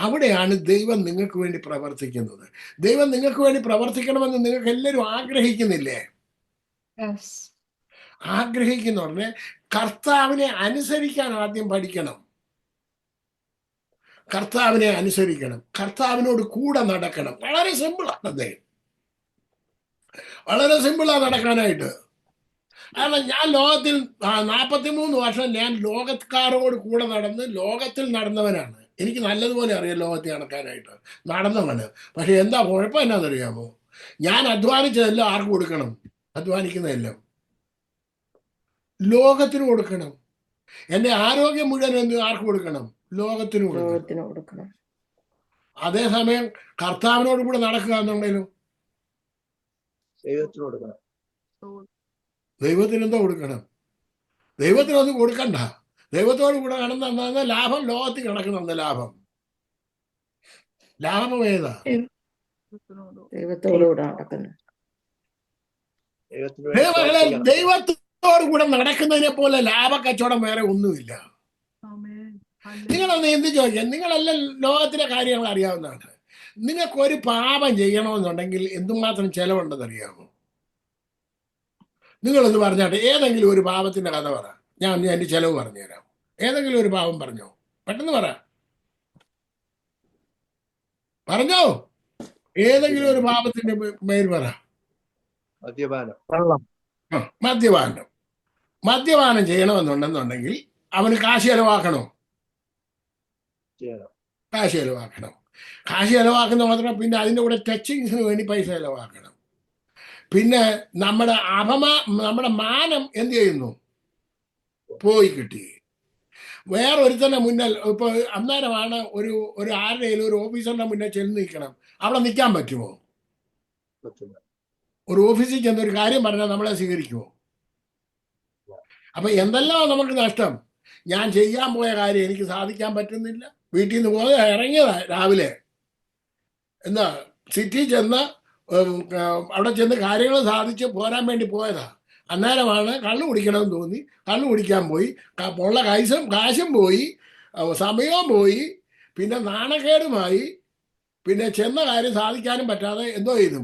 അവിടെയാണ് ദൈവം നിങ്ങൾക്ക് വേണ്ടി പ്രവർത്തിക്കുന്നത്. ദൈവം നിങ്ങൾക്ക് വേണ്ടി പ്രവർത്തിക്കണമെന്ന് നിങ്ങൾക്ക് എല്ലാവരും ആഗ്രഹിക്കുന്നില്ലേ? ആഗ്രഹിക്കുന്ന ഉടനെ കർത്താവിനെ അനുസരിക്കാൻ ആദ്യം പഠിക്കണം. കർത്താവിനെ അനുസരിക്കണം, കർത്താവിനോട് കൂടെ നടക്കണം. വളരെ സിമ്പിളാണ് അദ്ദേഹം, വളരെ സിമ്പിളാണ് നടക്കാനായിട്ട്. കാരണം ഞാൻ ലോകത്തിൽ 43 വർഷം ഞാൻ ലോകക്കാരോട് കൂടെ നടന്ന് ലോകത്തിൽ നടന്നവനാണ്. എനിക്ക് നല്ലതുപോലെ അറിയാം ലോകത്തിൽ നടക്കാനായിട്ട്, നടന്നവന്. പക്ഷെ എന്താ കുഴപ്പം എന്നാന്നറിയാമോ? ഞാൻ അധ്വാനിച്ചതെല്ലാം ആർക്ക് കൊടുക്കണം? അധ്വാനിക്കുന്നതെല്ലാം ലോകത്തിന് കൊടുക്കണം. എന്റെ ആരോഗ്യം മുഴുവൻ ആർക്ക് കൊടുക്കണം? ലോകത്തിന് കൊടുക്കണം. അതേസമയം കർത്താവിനോട് കൂടെ നടക്കുക എന്നുണ്ടെങ്കിലും ദൈവത്തിന് എന്തോ കൊടുക്കണം? ദൈവത്തിനൊന്നും കൊടുക്കണ്ട. ദൈവത്തോട് കൂടെ നടന്ന ലാഭം ലോകത്തിൽ കിടക്കുന്ന ലാഭം. ലാഭം ഏതാ? ദൈവത്തോട് കൂടെ നടക്കുന്നതിനെ പോലെ ലാഭ കച്ചവടം വേറെ ഒന്നുമില്ല. നിങ്ങളൊന്ന് എന്ത് ചോദിക്കാം, നിങ്ങളെല്ലാം ലോകത്തിലെ കാര്യങ്ങൾ അറിയാവുന്നതാണ്. നിങ്ങൾക്കൊരു പാപം ചെയ്യണമെന്നുണ്ടെങ്കിൽ എന്തുമാത്രം ചെലവുണ്ടെന്ന് അറിയാമോ? നിങ്ങളൊന്ന് പറഞ്ഞാട്ടെ, ഏതെങ്കിലും ഒരു പാപത്തിന്റെ കഥ പറ. ഞാൻ എന്റെ ചെലവ് പറഞ്ഞുതരാം. ഏതെങ്കിലും ഒരു പാപം പറഞ്ഞോ, പെട്ടെന്ന് പറഞ്ഞോ. ഏതെങ്കിലും ഒരു പാപത്തിന്റെ പേര് പറ. മദ്യപാനം ചെയ്യണമെന്നുണ്ടെന്നുണ്ടെങ്കിൽ അവന് കാശ് ചെലവാക്കണോ? കാശ് ചെലവാക്കണം. കാശ് ചെലവാക്കുന്ന മാത്രം, പിന്നെ അതിൻ്റെ കൂടെ ടച്ചിങ്സിന് വേണ്ടി പൈസ ചെലവാക്കണം. പിന്നെ നമ്മുടെ മാനം എന്ത് ചെയ്യുന്നു? പോയി കിട്ടി. വേറൊരുത്തന്നെ മുന്നിൽ ഇപ്പൊ അന്നേരമാണ് ഒരു ആരുടെയും ഒരു ഓഫീസറിന്റെ മുന്നിൽ ചെന്ന് നിൽക്കണം. അവിടെ നിൽക്കാൻ പറ്റുമോ? ഒരു ഓഫീസിൽ ചെന്നൊരു കാര്യം പറഞ്ഞാൽ നമ്മളെ സ്വീകരിക്കുമോ? അപ്പൊ എന്തെല്ലാം നമുക്ക് നഷ്ടം. ഞാൻ ചെയ്യാൻ പോയ കാര്യം എനിക്ക് സാധിക്കാൻ പറ്റുന്നില്ല. വീട്ടിൽ നിന്ന് ഇറങ്ങിയതാ രാവിലെ, എന്താ സിറ്റി ചെന്ന് അവിടെ ചെന്ന് കാര്യങ്ങൾ സാധിച്ച് പോരാൻ വേണ്ടി പോയതാ. അന്നേരമാണ് കള്ളു കുടിക്കണമെന്ന് തോന്നി, കള്ളു കുടിക്കാൻ പോയി. ഉള്ള കാശും പോയി, സമയവും പോയി, പിന്നെ നാണക്കേടുമായി, പിന്നെ ചെന്ന കാര്യം സാധിക്കാനും പറ്റാതെ എന്തോ ചെയ്തു?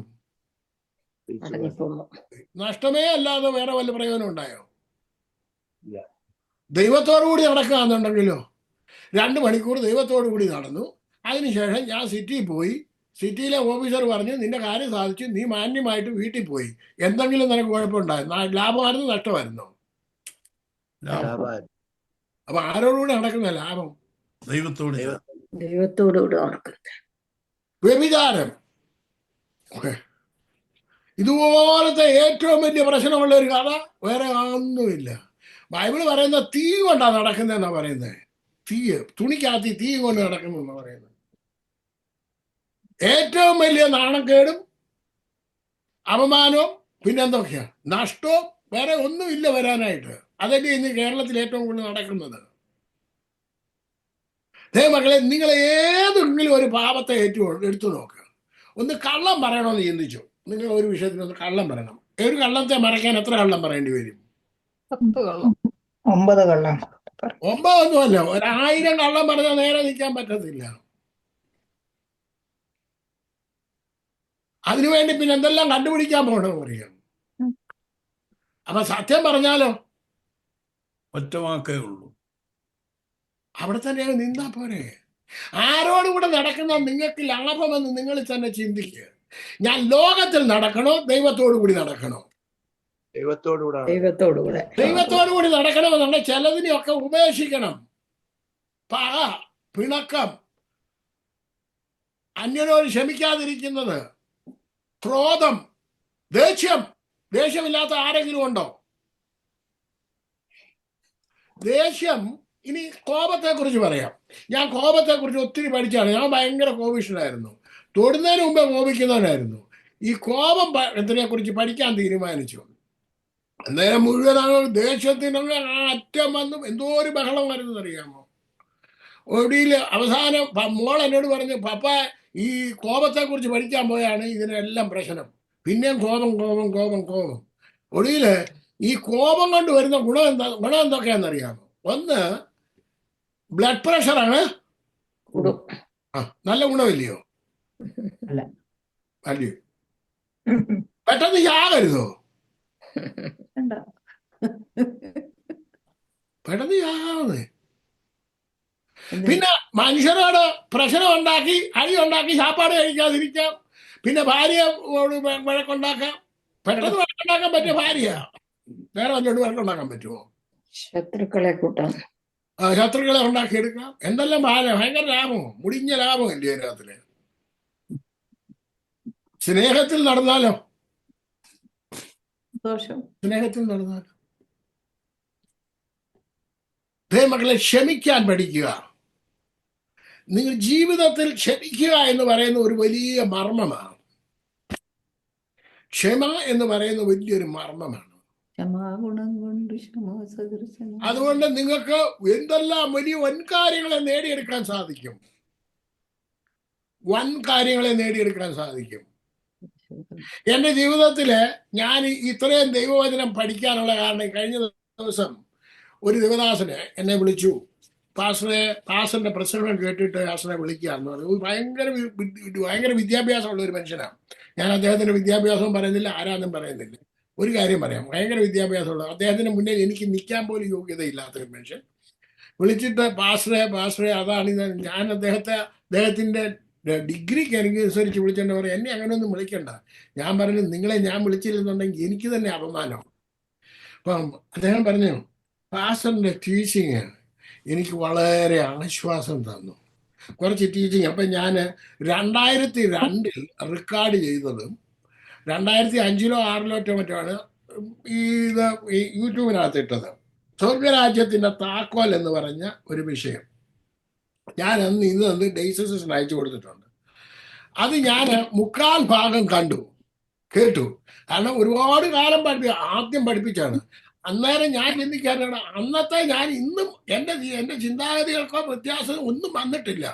നഷ്ടമേ അല്ലാതെ വേറെ വല്ല പ്രയോജനം ഉണ്ടായോ? ദൈവത്തോടു കൂടി നടക്കുകയെന്നുണ്ടെങ്കിലോ 2 മണിക്കൂർ ദൈവത്തോടു കൂടി നടന്നു. അതിനുശേഷം ഞാൻ സിറ്റിയിൽ പോയി. സിറ്റിയിലെ ഓഫീസർ പറഞ്ഞു നിന്റെ കാര്യം സാധിച്ചു, നീ മാന്യമായിട്ട് വീട്ടിൽ പോയി. എന്തെങ്കിലും നിനക്ക് കുഴപ്പമുണ്ടായിരുന്നു? ലാഭമായിരുന്നു നഷ്ടമായിരുന്നോ? അപ്പൊ ആരോടുകൂടി നടക്കുന്ന ലാഭം? ദൈവത്തോടുകൂടി നടക്കുന്നത്. വ്യഭിചാരം ഇതുപോലത്തെ ഏറ്റവും വലിയ പ്രശ്നമുള്ള ഒരു കഥ വേറെ ഒന്നുമില്ല. ബൈബിള് പറയുന്ന തീ കൊണ്ടാണ് നടക്കുന്നതെന്നാ പറയുന്നത്. തുണിക്കകത്ത് തീ കൊണ്ട് നടക്കുന്നു പറയുന്നത്. ഏറ്റവും വലിയ നാണക്കേടും അപമാനവും പിന്നെന്തൊക്കെയാ നഷ്ടവും, വേറെ ഒന്നുമില്ല വരാനായിട്ട്. അതല്ലേ ഇന്ന് കേരളത്തിൽ ഏറ്റവും കൂടുതൽ നടക്കുന്നത്. മക്കളെ, നിങ്ങൾ ഏതെങ്കിലും ഒരു പാപത്തെ എടുത്തു നോക്കുക. ഒന്ന് കള്ളം പറയണമെന്ന് ചിന്തിച്ചു. നിങ്ങൾ ഒരു വിഷയത്തിൽ ഒന്ന് കള്ളം പറയണം. ഒരു കള്ളത്തെ മറയ്ക്കാൻ എത്ര കള്ളം പറയേണ്ടി വരും? 9 കള്ളം. 9 ഒന്നുമല്ല, 1000 കള്ളം പറഞ്ഞാൽ നേരെ നിൽക്കാൻ പറ്റത്തില്ല. അതിനുവേണ്ടി പിന്നെ എന്തെല്ലാം കണ്ടുപിടിക്കാൻ പോകണമെന്ന് അറിയാം. അപ്പൊ സത്യം പറഞ്ഞാലോ ഒറ്റ വാക്കേ ഉള്ളൂ, അവിടെ തന്നെ നിന്നാ പോരെ. ആരോടും കൂടെ നടക്കുന്ന നിങ്ങൾക്ക് ലാഭമെന്ന് നിങ്ങൾ തന്നെ ചിന്തിക്കുക. ഞാൻ ലോകത്തിൽ നടക്കണോ ദൈവത്തോടു കൂടി നടക്കണോ? ദൈവത്തോടു കൂടി നടക്കണമെന്നുണ്ടെങ്കിൽ ചിലതിനെയൊക്കെ ഉപേക്ഷിക്കണം. പക, പിണക്കം, അന്യനോട് ക്ഷമിക്കാതിരിക്കുന്നത്, ക്രോധം, ദേഷ്യമില്ലാത്ത ആരെങ്കിലും ഉണ്ടോ? ദേഷ്യം. ഇനി കോപത്തെ കുറിച്ച് പറയാം. ഞാൻ കോപത്തെ കുറിച്ച് ഒത്തിരി പഠിച്ചാണ്. ഞാൻ ഭയങ്കര കോപിഷ്ഠനായിരുന്നു. തൊടുന്നതിന് മുമ്പേ കോപിക്കുന്നവനായിരുന്നു. ഈ കോപം ത്തിനെ കുറിച്ച് പഠിക്കാൻ തീരുമാനിച്ചു. അന്നേരം മുഴുവനാണ് ദേഷ്യത്തിനുള്ള അറ്റം വന്നു. എന്തോ ഒരു ബഹളം വരുന്നറിയാമോ? ഒടിയിൽ അവസാനം മോൾ എന്നോട് പറഞ്ഞു, പപ്പ ഈ കോപത്തെ കുറിച്ച് പഠിക്കാൻ പോയാണ് ഇതിനെല്ലാം പ്രശ്നം. പിന്നെയും കോപം. ഒടിയിൽ ഈ കോപം കൊണ്ട് വരുന്ന ഗുണം എന്തൊക്കെയാണെന്നറിയാമോ? ഒന്ന്, ബ്ലഡ് പ്രഷറാണ്. നല്ല ഗുണമില്ലയോ? അല്ലയോ? പെട്ടെന്ന് ചാകരുതോ? പെട്ടെന്ന് ചാകാതെ. പിന്നെ മനുഷ്യരോട് പ്രശ്നം ഉണ്ടാക്കി, അടി ഉണ്ടാക്കി, സാപ്പാട് കഴിക്കാതിരിക്കാം. പിന്നെ ഭാര്യയോട് വഴക്കുണ്ടാക്കാം. പെട്ടെന്ന് വഴക്കുണ്ടാക്കാൻ പറ്റിയ ഭാര്യ വേറെ വല്ലോട് വഴക്കുണ്ടാക്കാൻ പറ്റുമോ? ശത്രുക്കളെ ഉണ്ടാക്കിയെടുക്കാം. എന്തെല്ലാം ഭയങ്കര ലാഭമോ? മുടിഞ്ഞ ലാഭം ഇല്ലേ അതിനകത്തില്? സ്നേഹത്തിൽ നടന്നാലോ? സ്നേഹത്തിൽ നടന്നാലോ? മക്കളെ, ക്ഷമിക്കാൻ പഠിക്കുക. നിങ്ങൾ ജീവിതത്തിൽ ക്ഷമിക്കുക എന്ന് പറയുന്ന ഒരു വലിയ മർമ്മമാണ്. ക്ഷമ എന്ന് പറയുന്ന വലിയൊരു മർമ്മമാണ്. അതുകൊണ്ട് നിങ്ങൾക്ക് എന്തെല്ലാം വലിയ വൻകാര്യങ്ങളെ നേടിയെടുക്കാൻ സാധിക്കും. എന്റെ ജീവിതത്തില് ഞാൻ ഇത്രയും ദൈവവചനം പഠിക്കാനുള്ള കാരണം, കഴിഞ്ഞ ദിവസം ഒരു ദേവദാസന് എന്നെ വിളിച്ചു. പാസ്റ്ററിന്റെ പ്രസംഗം കേട്ടിട്ട് പാസ്റ്ററെ വിളിക്കുകയെന്ന് പറഞ്ഞു. ഭയങ്കര വിദ്യാഭ്യാസമുള്ള ഒരു മനുഷ്യനാണ്. ഞാൻ അദ്ദേഹത്തിന്റെ വിദ്യാഭ്യാസവും പറയുന്നില്ല, ആരാന്നും പറയുന്നില്ല. ഒരു കാര്യം പറയാം, ഭയങ്കര വിദ്യാഭ്യാസമുള്ള, അദ്ദേഹത്തിന് മുന്നിൽ എനിക്ക് നിൽക്കാൻ പോലും യോഗ്യതയില്ലാത്ത ഒരു മനുഷ്യൻ വിളിച്ചിട്ട്, പാസ്റ്ററെ അതാണ് ഞാൻ അദ്ദേഹത്തിന്റെ ഡിഗ്രിക്ക് അനുസരിച്ച് വിളിച്ചെന്ന് പറയും. എന്നെ അങ്ങനെയൊന്നും വിളിക്കണ്ട. ഞാൻ പറഞ്ഞു, നിങ്ങളെ ഞാൻ വിളിച്ചില്ലെന്നുണ്ടെങ്കിൽ എനിക്ക് തന്നെ അപമാനം. അപ്പം അദ്ദേഹം പറഞ്ഞു, പാസ്റ്ററിന്റെ ടീച്ചിങ് എനിക്ക് വളരെ ആശ്വാസം തന്നു. കുറച്ച് ടീച്ചിങ്. അപ്പം ഞാൻ 2002 റെക്കോർഡ് ചെയ്തതും 2005 6 മറ്റാണ് ഇത് യൂട്യൂബിനകത്ത് ഇട്ടത്. സ്വർഗരാജ്യത്തിന്റെ താക്കോൽ എന്ന് പറഞ്ഞ ഒരു വിഷയം ഞാൻ ഇന്ന് ഡേയ്സസിന് അയച്ചു കൊടുത്തിട്ടുണ്ട്. അത് ഞാൻ 3/4 ഭാഗം കേട്ടു. കാരണം ഒരുപാട് കാലം ആദ്യം പഠിപ്പിച്ചാണ്. അന്നേരം ഞാൻ ചിന്തിക്കാനാണ്, അന്നത്തെ ഞാൻ ഇന്നും എൻ്റെ ചിന്താഗതികൾക്കോ വ്യത്യാസം ഒന്നും വന്നിട്ടില്ല.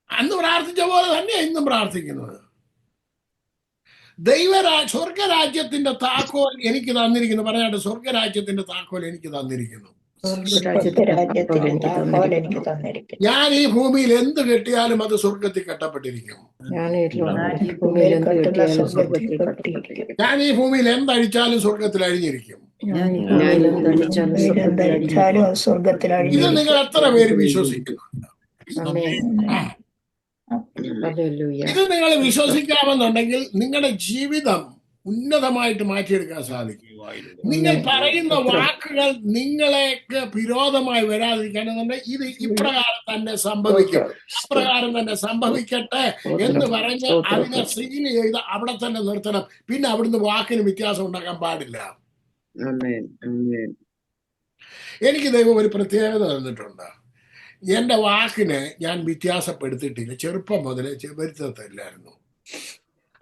അന്ന് പ്രാർത്ഥിച്ച പോലെ തന്നെയാണ് ഇന്നും പ്രാർത്ഥിക്കുന്നത്. സ്വർഗരാജ്യത്തിന്റെ താക്കോൽ എനിക്ക് തന്നിരിക്കുന്നു. പറയാണ്ട്, സ്വർഗരാജ്യത്തിന്റെ താക്കോൽ എനിക്ക് തന്നിരിക്കുന്നു. ഞാൻ ഈ ഭൂമിയിൽ എന്ത് കെട്ടിയാലും അത് സ്വർഗത്തിൽ കെട്ടപ്പെട്ടിരിക്കും. ഞാൻ ഈ ഭൂമിയിൽ എന്തഴിച്ചാലും സ്വർഗത്തിൽ അഴിഞ്ഞിരിക്കും. ഇത് നിങ്ങൾ എത്ര പേര് വിശ്വസിക്കുന്നുണ്ട്? ഇത് നിങ്ങൾ വിശ്വസിക്കാമെന്നുണ്ടെങ്കിൽ നിങ്ങളുടെ ജീവിതം ഉന്നതമായിട്ട് മാറ്റിയെടുക്കാൻ സാധിക്കും. നിങ്ങൾ പറയുന്ന വാക്കുകൾ നിങ്ങൾക്ക് വിരോധമായി വരാതിരിക്കാനെന്നുണ്ടെങ്കിൽ ഇത് ഇപ്രകാരം തന്നെ സംഭവിക്കും, അപ്രകാരം തന്നെ സംഭവിക്കട്ടെ എന്ന് പറഞ്ഞ് അതിനെ സീൽ ചെയ്ത് അവിടെ തന്നെ നിർത്തണം. പിന്നെ അവിടുന്ന് വാക്കിന് വ്യത്യാസം ഉണ്ടാക്കാൻ പാടില്ല. എനിക്ക് ദൈവം ഒരു പ്രത്യേകത തന്നിട്ടുണ്ട്. എൻ്റെ വാക്കിന് ഞാൻ വ്യത്യാസപ്പെടുത്തിയിട്ടില്ല. ചെറുപ്പം മുതലേ വരുത്തത്തില്ലായിരുന്നു.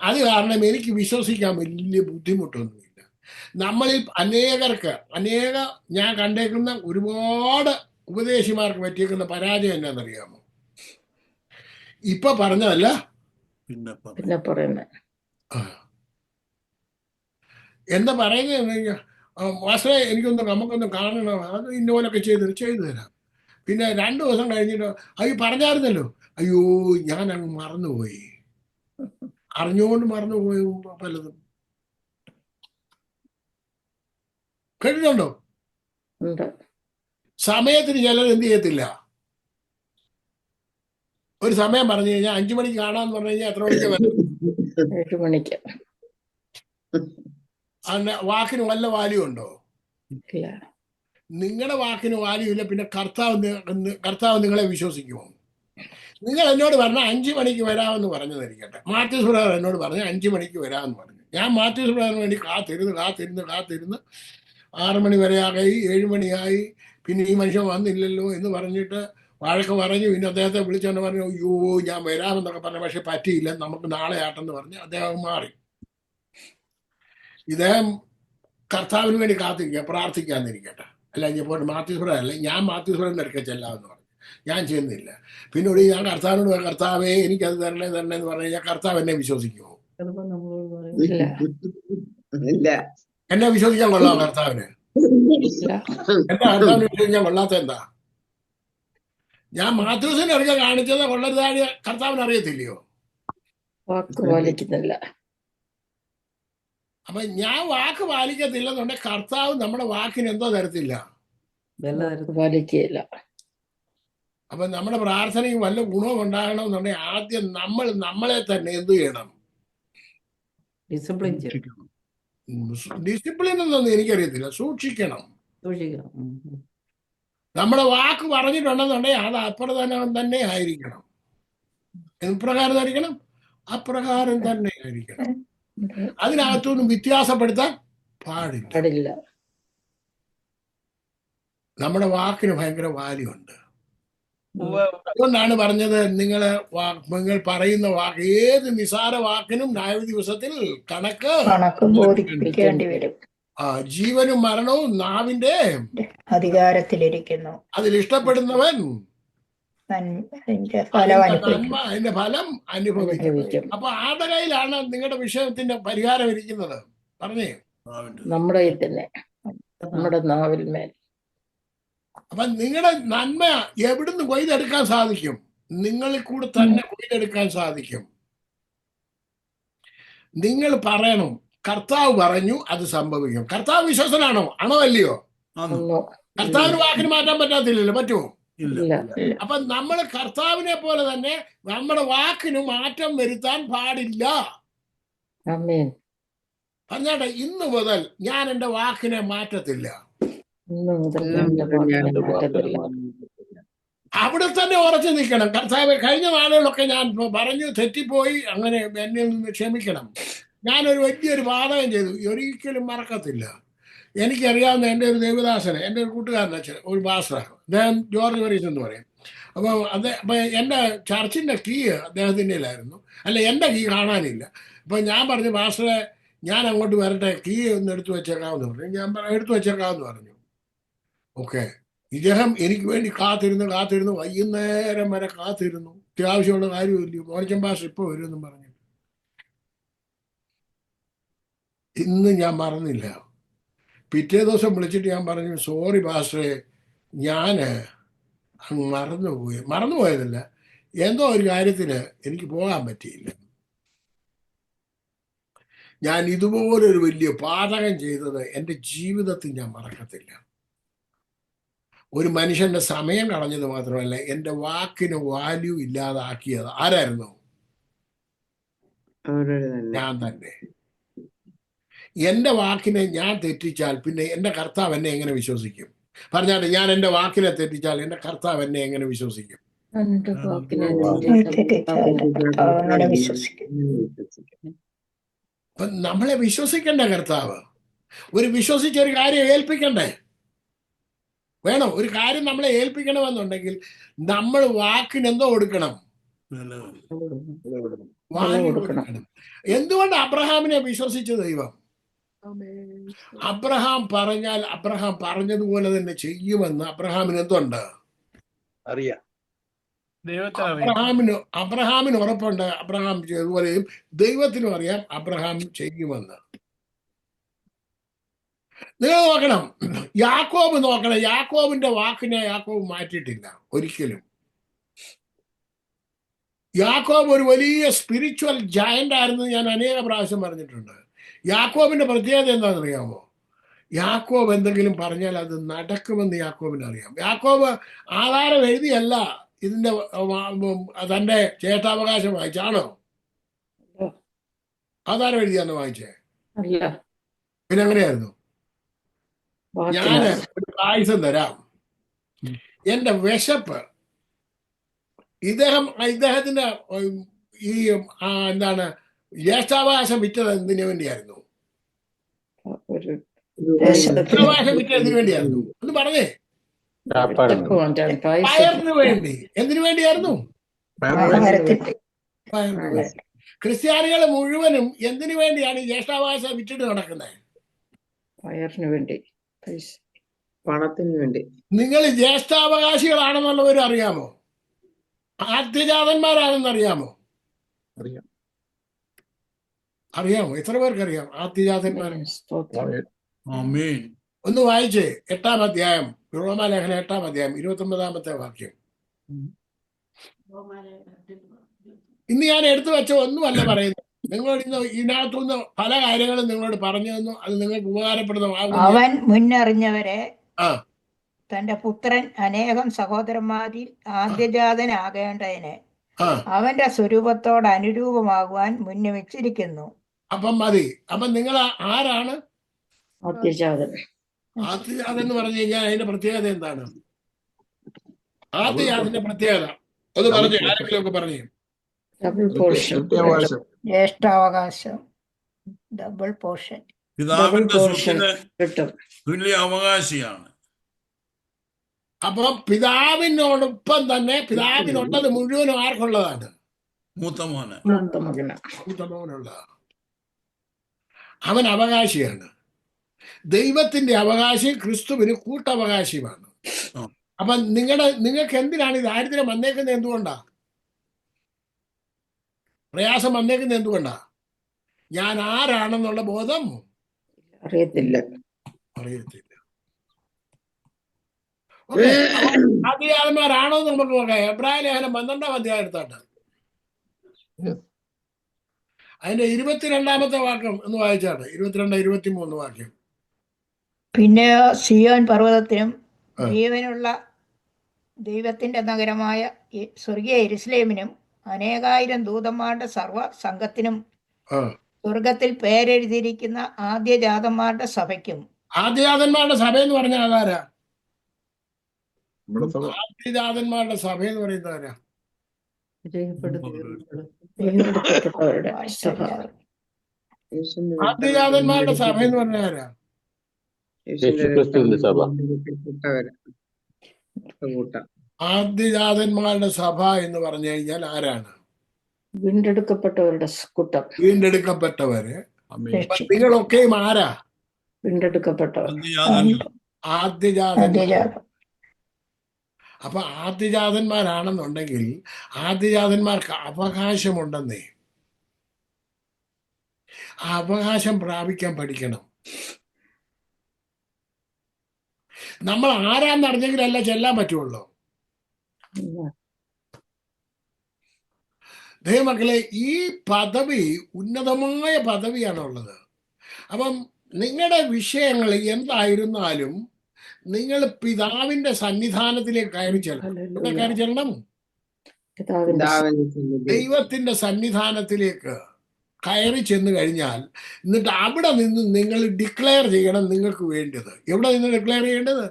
അത് കാരണം എനിക്ക് വിശ്വസിക്കാൻ വലിയ ബുദ്ധിമുട്ടൊന്നുമില്ല. നമ്മളിൽ ഞാൻ കണ്ടേക്കുന്ന ഒരുപാട് ഉപദേശിമാർക്ക് പറ്റിയേക്കുന്ന പരാജയം എന്നാണെന്നറിയാമോ? ഇപ്പൊ പറഞ്ഞതല്ല പിന്നെ പറയുന്നത് എന്താ പറയുന്നത്? മാസ്റ്ററെ നമുക്കൊന്ന് കാണണം, അത് ഇന്നോലൊക്കെ ചെയ്തു തരാം. പിന്നെ 2 ദിവസം കഴിഞ്ഞിട്ട് അയ്യോ പറഞ്ഞായിരുന്നല്ലോ, അയ്യോ ഞാൻ അങ്ങ് മറന്നുപോയി. അറിഞ്ഞുകൊണ്ട് മറന്നുപോയി പലതും. കേട്ടിട്ടുണ്ടോ? സമയത്തിന് ചിലർ എന്ത് ചെയ്യത്തില്ല. ഒരു സമയം പറഞ്ഞു കഴിഞ്ഞാൽ 5 മണിക്ക് കാണാന്ന് പറഞ്ഞു കഴിഞ്ഞാൽ എത്ര മണിക്ക് വരും? 7 മണിക്ക്. അതിന് വാക്കിന് വല്ല വാല്യൂ ഉണ്ടോ? ഇല്ല. നിങ്ങളുടെ വാക്കിന് വാല്യൂ ഇല്ല. പിന്നെ കർത്താവ് നിങ്ങളെ വിശ്വസിക്കുമോ? നിങ്ങൾ എന്നോട് പറഞ്ഞ 5 മണിക്ക് വരാമെന്ന് പറഞ്ഞതായിരിക്കട്ടെ. മാത്യൂസ് ബ്രദർ എന്നോട് പറഞ്ഞ് 5 മണിക്ക് വരാമെന്ന് പറഞ്ഞു. ഞാൻ മാത്യൂസ് ബ്രദറിന് വേണ്ടി കാത്തിരുന്ന് 6 മണി വരെയായി, 7 മണിയായി. പിന്നെ ഈ മനുഷ്യൻ വന്നില്ലല്ലോ എന്ന് പറഞ്ഞിട്ട് വഴക്ക് പറഞ്ഞു. പിന്നെ അദ്ദേഹത്തെ വിളിച്ചോണ്ട് പറഞ്ഞു, അയ്യോ ഞാൻ വരാമെന്നൊക്കെ പറഞ്ഞു, പക്ഷെ പറ്റിയില്ല, നമുക്ക് നാളെ ആട്ടെന്ന് പറഞ്ഞ് അദ്ദേഹം മാറി. ഇദ്ദേഹം കർത്താവിന് വേണ്ടി പ്രാർത്ഥിക്കാന്നിരിക്കട്ടെ. അല്ല ഞാൻ പോയിട്ട് മാത്യൂസ് ബ്രദർ അല്ല, ഞാൻ മാത്യൂസ് ബ്രദറിന്റെ അടുക്ക ചെല്ലാമെന്ന് പറഞ്ഞു. ഞാൻ ചെയ്യുന്നില്ല. പിന്നീട് ഞാൻ കർത്താവിനോട് പറഞ്ഞു, കർത്താവേ എനിക്കത് തരണേ എന്ന് പറഞ്ഞു കഴിഞ്ഞാൽ കർത്താവ് എന്നെ വിശ്വസിക്കുമോ? എന്നെ വിശ്വസിക്കാൻ കൊള്ളാം കർത്താവിന്? എന്റെ കർത്താവിനെ വിശ്വസിക്കാൻ കൊള്ളാത്ത എന്താ? ഞാൻ മാത്യൂസിന്റെ അടുക്ക കാണിച്ചത് കൊള്ളരുതാഴ് കർത്താവിന് അറിയത്തില്ലയോ? അപ്പൊ ഞാൻ വാക്ക് പാലിക്കത്തില്ലെന്നുണ്ടെങ്കിൽ കർത്താവ് നമ്മുടെ വാക്കിന് എന്തോ തരത്തില്ല, പാലിക്കുകയില്ല. അപ്പൊ നമ്മുടെ പ്രാർത്ഥനയ്ക്ക് വല്ല ഗുണവും ഉണ്ടാകണമെന്നുണ്ടെങ്കിൽ ആദ്യം നമ്മളെ തന്നെ എന്ത് ചെയ്യണം? ഡിസിപ്ലിൻ എന്നൊന്നും എനിക്കറിയത്തില്ല, സൂക്ഷിക്കണം. നമ്മുടെ വാക്ക് പറഞ്ഞിട്ടുണ്ടെന്നുണ്ടെങ്കിൽ അത് അപ്രകാരം തന്നെ ആയിരിക്കണം. എപ്രകാരം ആയിരിക്കണം? അപ്രകാരം തന്നെ ആയിരിക്കണം. അതിനകത്തൊന്നും വ്യത്യാസപ്പെടുത്താൻ പാടില്ല. നമ്മുടെ വാക്കിന് ഭയങ്കര വാല്യൂ ഉണ്ട്. അതുകൊണ്ടാണ് പറഞ്ഞത്, നിങ്ങൾ പറയുന്ന വാക്ക്, ഏത് നിസാര വാക്കിനും ന്യായവിധി ദിവസത്തിൽ കണക്ക് ബോധിപ്പിക്കേണ്ടി വരും. ജീവനും മരണവും നാവിന്റെ അധികാരത്തിലിരിക്കുന്നു. അതിൽ ഇഷ്ടപ്പെടുന്നവൻ അതിന്റെ ഫലം അനുഭവിക്കും. അപ്പൊ ആരുടെ കയ്യിലാണ് നിങ്ങളുടെ വിഷയത്തിന്റെ പരിഹാരം ഇരിക്കുന്നത്? പറഞ്ഞേ. നമ്മുടെ കയ്യിൽ തന്നെ, നമ്മുടെ നാവിൽ മേൽ. അപ്പൊ നിങ്ങളുടെ നന്മ എവിടുന്ന് കൊയ്തെടുക്കാൻ സാധിക്കും? നിങ്ങളിൽ കൂടെ തന്നെ കൊയ്തെടുക്കാൻ സാധിക്കും. നിങ്ങൾ പറയണം, കർത്താവ് പറഞ്ഞു, അത് സംഭവിക്കും. കർത്താവ് വിശ്വസനാണോ? ആണോ അല്ലയോ? കർത്താവിന് വാക്കിന് മാറ്റാൻ പറ്റാത്തില്ലല്ലോ, പറ്റുമോ? അപ്പൊ നമ്മൾ കർത്താവിനെ പോലെ തന്നെ നമ്മുടെ വാക്കിന് മാറ്റം വരുത്താൻ പാടില്ല. പറഞ്ഞാട്ടെ, ഇന്ന് മുതൽ ഞാൻ എന്റെ വാക്കിനെ മാറ്റത്തില്ല. അവിടെ തന്നെ ഉറച്ചു നിൽക്കണം. കർത്താവ്, കഴിഞ്ഞ നാളുകളൊക്കെ ഞാൻ പറഞ്ഞു തെറ്റിപ്പോയി, അങ്ങനെ എന്നിൽ നിന്ന് ക്ഷമിക്കണം. ഞാനൊരു വലിയൊരു പാതകം ചെയ്തു, ഒരിക്കലും മറക്കത്തില്ല. എനിക്കറിയാവുന്ന എൻ്റെ ഒരു ദേവദാസന്, എൻ്റെ ഒരു കൂട്ടുകാരൻ, അച്ഛൻ ഒരു പാസ്റ്ററാണ്, അദ്ദേഹം ജോർജ് വരീസ് എന്ന് പറയും. അപ്പം എൻ്റെ ചർച്ചിൻ്റെ കീ അദ്ദേഹത്തിൻ്റെയിലായിരുന്നു. അല്ല, എൻ്റെ കീ കാണാനില്ല. അപ്പം ഞാൻ പറഞ്ഞു, പാസ്റ്ററെ ഞാൻ അങ്ങോട്ട് വരട്ടെ, കീ ഒന്ന് എടുത്തു വെച്ചേക്കാമെന്ന് പറഞ്ഞു. ഞാൻ എടുത്തു വെച്ചേക്കാമെന്ന് പറഞ്ഞു. ഓക്കെ. ഇദ്ദേഹം എനിക്ക് വേണ്ടി കാത്തിരുന്നു വൈകുന്നേരം വരെ കാത്തിരുന്നു. അത്യാവശ്യമുള്ള കാര്യമില്ലയോ, മോനിച്ചൻ പാസ്റ്റർ ഇപ്പോൾ വരുമെന്നും പറഞ്ഞു. ഇന്ന് ഞാൻ മറന്നില്ല. പിറ്റേ ദിവസം വിളിച്ചിട്ട് ഞാൻ പറഞ്ഞു, സോറി പാസ്റ്ററെ, ഞാൻ അങ്ങ് മറന്നുപോയതല്ല, എന്തോ ഒരു കാര്യത്തിന് എനിക്ക് പോകാൻ പറ്റിയില്ല. ഞാൻ ഇതുപോലൊരു വലിയ പാതകം ചെയ്തത് എൻ്റെ ജീവിതത്തിൽ ഞാൻ മറക്കത്തില്ല. ഒരു മനുഷ്യന്റെ സമയം കളഞ്ഞത് മാത്രമല്ല, എൻ്റെ വാക്കിന് വാല്യൂ ഇല്ലാതാക്കിയത് ആരായിരുന്നു? ഞാൻ തന്നെ. എൻ്റെ വാക്കിനെ ഞാൻ തെറ്റിച്ചാൽ പിന്നെ എൻ്റെ കർത്താവ് എന്നെ എങ്ങനെ വിശ്വസിക്കും? പറഞ്ഞാൽ, ഞാൻ എൻ്റെ വാക്കിനെ തെറ്റിച്ചാൽ എൻ്റെ കർത്താവ് എന്നെ എങ്ങനെ വിശ്വസിക്കും? അപ്പൊ നമ്മളെ വിശ്വസിക്കേണ്ട കർത്താവ്. വിശ്വസിച്ച ഒരു കാര്യം ഏൽപ്പിക്കണ്ടേ? വേണം. ഒരു കാര്യം നമ്മളെ ഏൽപ്പിക്കണമെന്നുണ്ടെങ്കിൽ നമ്മൾ വാക്കിന് എന്തോ കൊടുക്കണം? വാങ്ങി കൊടുക്കണം. കൊടുക്കണം. എന്തുകൊണ്ട് അബ്രഹാമിനെ വിശ്വസിച്ച ദൈവം? അബ്രഹാം പറഞ്ഞാൽ അബ്രഹാം പറഞ്ഞതുപോലെ തന്നെ ചെയ്യുമെന്ന് അബ്രഹാമിന് എന്തുണ്ട്? അറിയാം. അബ്രഹാമിന് ഉറപ്പുണ്ട്. അബ്രഹാം ചെയ്തതുപോലെയും ദൈവത്തിനും അറിയാം അബ്രഹാം ചെയ്യുമെന്ന്. നിങ്ങൾ നോക്കണം, യാക്കോബ് നോക്കണം. യാക്കോബിന്റെ വാക്കിനെ യാക്കോബ് മാറ്റിയിട്ടില്ല ഒരിക്കലും. യാക്കോബ് ഒരു വലിയ സ്പിരിച്വൽ ജയന്റ് ആയിരുന്നു ഞാൻ അനേക പ്രാവശ്യം പറഞ്ഞിട്ടുണ്ട്. യാക്കോബിന്റെ പ്രത്യേകത എന്താണെന്നറിയാമോ? യാക്കോബ് എന്തെങ്കിലും പറഞ്ഞാൽ അത് നടക്കുമെന്ന് യാക്കോബിന് അറിയാം. യാക്കോബ് ആധാരം എഴുതിയല്ല ഇതിന്റെ തന്റെ ചേഷ്ടാവകാശം വായിച്ചാണോ? ആധാരം എഴുതിയാന്ന് വായിച്ചേ? പിന്നെ എങ്ങനെയായിരുന്നു? ഞാന് ഒരു പായസം തരാം, എന്റെ വിശപ്പ്, ഇദ്ദേഹത്തിന്റെ ഈ എന്താണ് ജ്യേഷ്ഠാവകാശം വിറ്റത് എന്തിനു വേണ്ടിയായിരുന്നു? ജ്യേഷ്ഠാവകാശം വിറ്റത് എന്തിനു വേണ്ടിയായിരുന്നു എന്ന് പറഞ്ഞേ? പയറിന് വേണ്ടി. എന്തിനു വേണ്ടിയായിരുന്നു? ക്രിസ്ത്യാനികൾ മുഴുവനും എന്തിനു വേണ്ടിയാണ് ഈ ജ്യേഷ്ഠാവകാശം വിറ്റിട്ട് നടക്കുന്നത്? പയറിന് വേണ്ടി, പണത്തിന് വേണ്ടി. നിങ്ങൾ ജ്യേഷ്ഠാവകാശികളാണെന്നുള്ളവർ അറിയാമോ? ആദ്യജാതന്മാരാണെന്ന് അറിയാമോ? അറിയാമോ? എത്ര പേർക്കറിയാം ആദ്യജാതന്മാരെ? ഒന്ന് വായിച്ചേ, 8-ാം അധ്യായം, റോമാലേഖനം 8-ാം അധ്യായം 29-ാമത്തെ വാക്യം. ഇന്ന് ഞാൻ എടുത്തു വെച്ച ഒന്നുമല്ല പറയുന്നത്. നിങ്ങൾ ഇന്ന് ഇതിനകത്തുനിന്ന് പല കാര്യങ്ങളും നിങ്ങളോട് പറഞ്ഞു തന്നു. അത് നിങ്ങൾക്ക് ഉപകാരപ്പെടുന്നതാകും. അവൻ മുന്നറിഞ്ഞവരെ തന്റെ പുത്രൻ അനേകം സഹോദരന്മാരിൽ ആദ്യജാതനാകേണ്ടതിന് അവന്റെ സ്വരൂപത്തോട് അനുരൂപമാകുവാൻ മുന്നേ വെച്ചിരിക്കുന്നു. അപ്പം മതി. അപ്പം നിങ്ങൾ ആരാണ്? ആദ്യജാതൻ. ആദ്യജാതൻ എന്ന് പറഞ്ഞു കഴിഞ്ഞാൽ അതിന്റെ പ്രത്യേകത എന്താണ്? ആദ്യജാതന്റെ പ്രത്യേകത ഒന്ന് പറഞ്ഞു, ആരെങ്കിലും ഒക്കെ പറഞ്ഞു. ജ്യേഷ്ഠാവകാശം, ഡബിൾ പോർഷൻ. പിതാവിന്റെ സ്വത്തിന് തുല്യ അവകാശിയാണ്. അപ്പൊ പിതാവിനോടൊപ്പം തന്നെ പിതാവിനുള്ളത് മുഴുവനും ആർക്കുള്ളതാണ്? മൂത്തമോനുള്ള. അവൻ അവകാശിയാണ്. ദൈവത്തിന്റെ അവകാശി ക്രിസ്തുവിന് കൂട്ടവകാശിയുമാണ്. അപ്പൊ നിങ്ങൾക്ക് എന്തിനാണ് ഈ ദാരിദ്ര്യം വന്നേക്കുന്നത്? എന്തുകൊണ്ടാ പ്രയാസം വന്നേക്കുന്നത്? എന്തുകൊണ്ടാ? ഞാൻ ആരാണെന്നുള്ള ബോധം അറിയത്തില്ല. ആദ്യജാതന്മാരാണോ നമുക്ക് നോക്കാം. എബ്രായ ലേഖനം 12-ാം അധ്യായം എടുത്താട്ട് അതിന്റെ 22-ാമത്തെ വാക്യം ഒന്ന് വായിച്ചാട്ടെ. 22-23 വാക്യം. പിന്നെ സിയോൻ പർവ്വതത്തിനും ജീവനുള്ള ദൈവത്തിന്റെ നഗരമായ സ്വർഗീയ യെരൂശലേമിനും അനേകായിരം ദൂതന്മാരുടെ സർവ സംഘത്തിനും സ്വർഗത്തിൽ പേരെഴുതിയിരിക്കുന്ന ആദ്യജാതന്മാരുടെ സഭയ്ക്കും. ആദ്യജാതന്മാരുടെ സഭ എന്ന് പറഞ്ഞാൽ അതാരാ? ആദ്യജാതന്മാരുടെ സഭ എന്ന് പറയുന്നത് ആരാ? ആദ്യജാതന്മാരുടെ സഭ എന്ന് പറഞ്ഞാൽ ആരാ? ആദ്യജാതന്മാരുടെ സഭ എന്ന് പറഞ്ഞു കഴിഞ്ഞാൽ ആരാണ്? വീണ്ടെടുക്കപ്പെട്ടവരുടെ കൂട്ടം. വീണ്ടെടുക്കപ്പെട്ടവര്. നിങ്ങളൊക്കെയും ആരാ? വീണ്ടെടുക്കപ്പെട്ടവർ, ആദ്യജാതന്മാർ. അപ്പൊ ആദ്യജാതന്മാരാണെന്നുണ്ടെങ്കിൽ ആദ്യജാതന്മാർക്ക് അവകാശമുണ്ടെന്നേ. ആ അവകാശം പ്രാപിക്കാൻ പഠിക്കണം. നമ്മൾ ആരാന്നറിഞ്ഞെങ്കിലല്ല ചെല്ലാൻ പറ്റുള്ളൂ. ദൈവമക്കളെ, ഈ പദവി ഉന്നതമായ പദവിയാണുള്ളത്. അപ്പം നിങ്ങളുടെ വിഷയങ്ങൾ എന്തായിരുന്നാലും നിങ്ങൾ പിതാവിന്റെ സന്നിധാനത്തിലേക്ക് കയറി ചെല്ലണം. ദൈവത്തിന്റെ സന്നിധാനത്തിലേക്ക് കയറി ചെന്ന് കഴിഞ്ഞാൽ എന്നിട്ട് അവിടെ നിന്ന് നിങ്ങൾ ഡിക്ലെയർ ചെയ്യണം നിങ്ങൾക്ക് വേണ്ടത്. എവിടെ നിന്ന് ഡിക്ലെയർ ചെയ്യേണ്ടത്?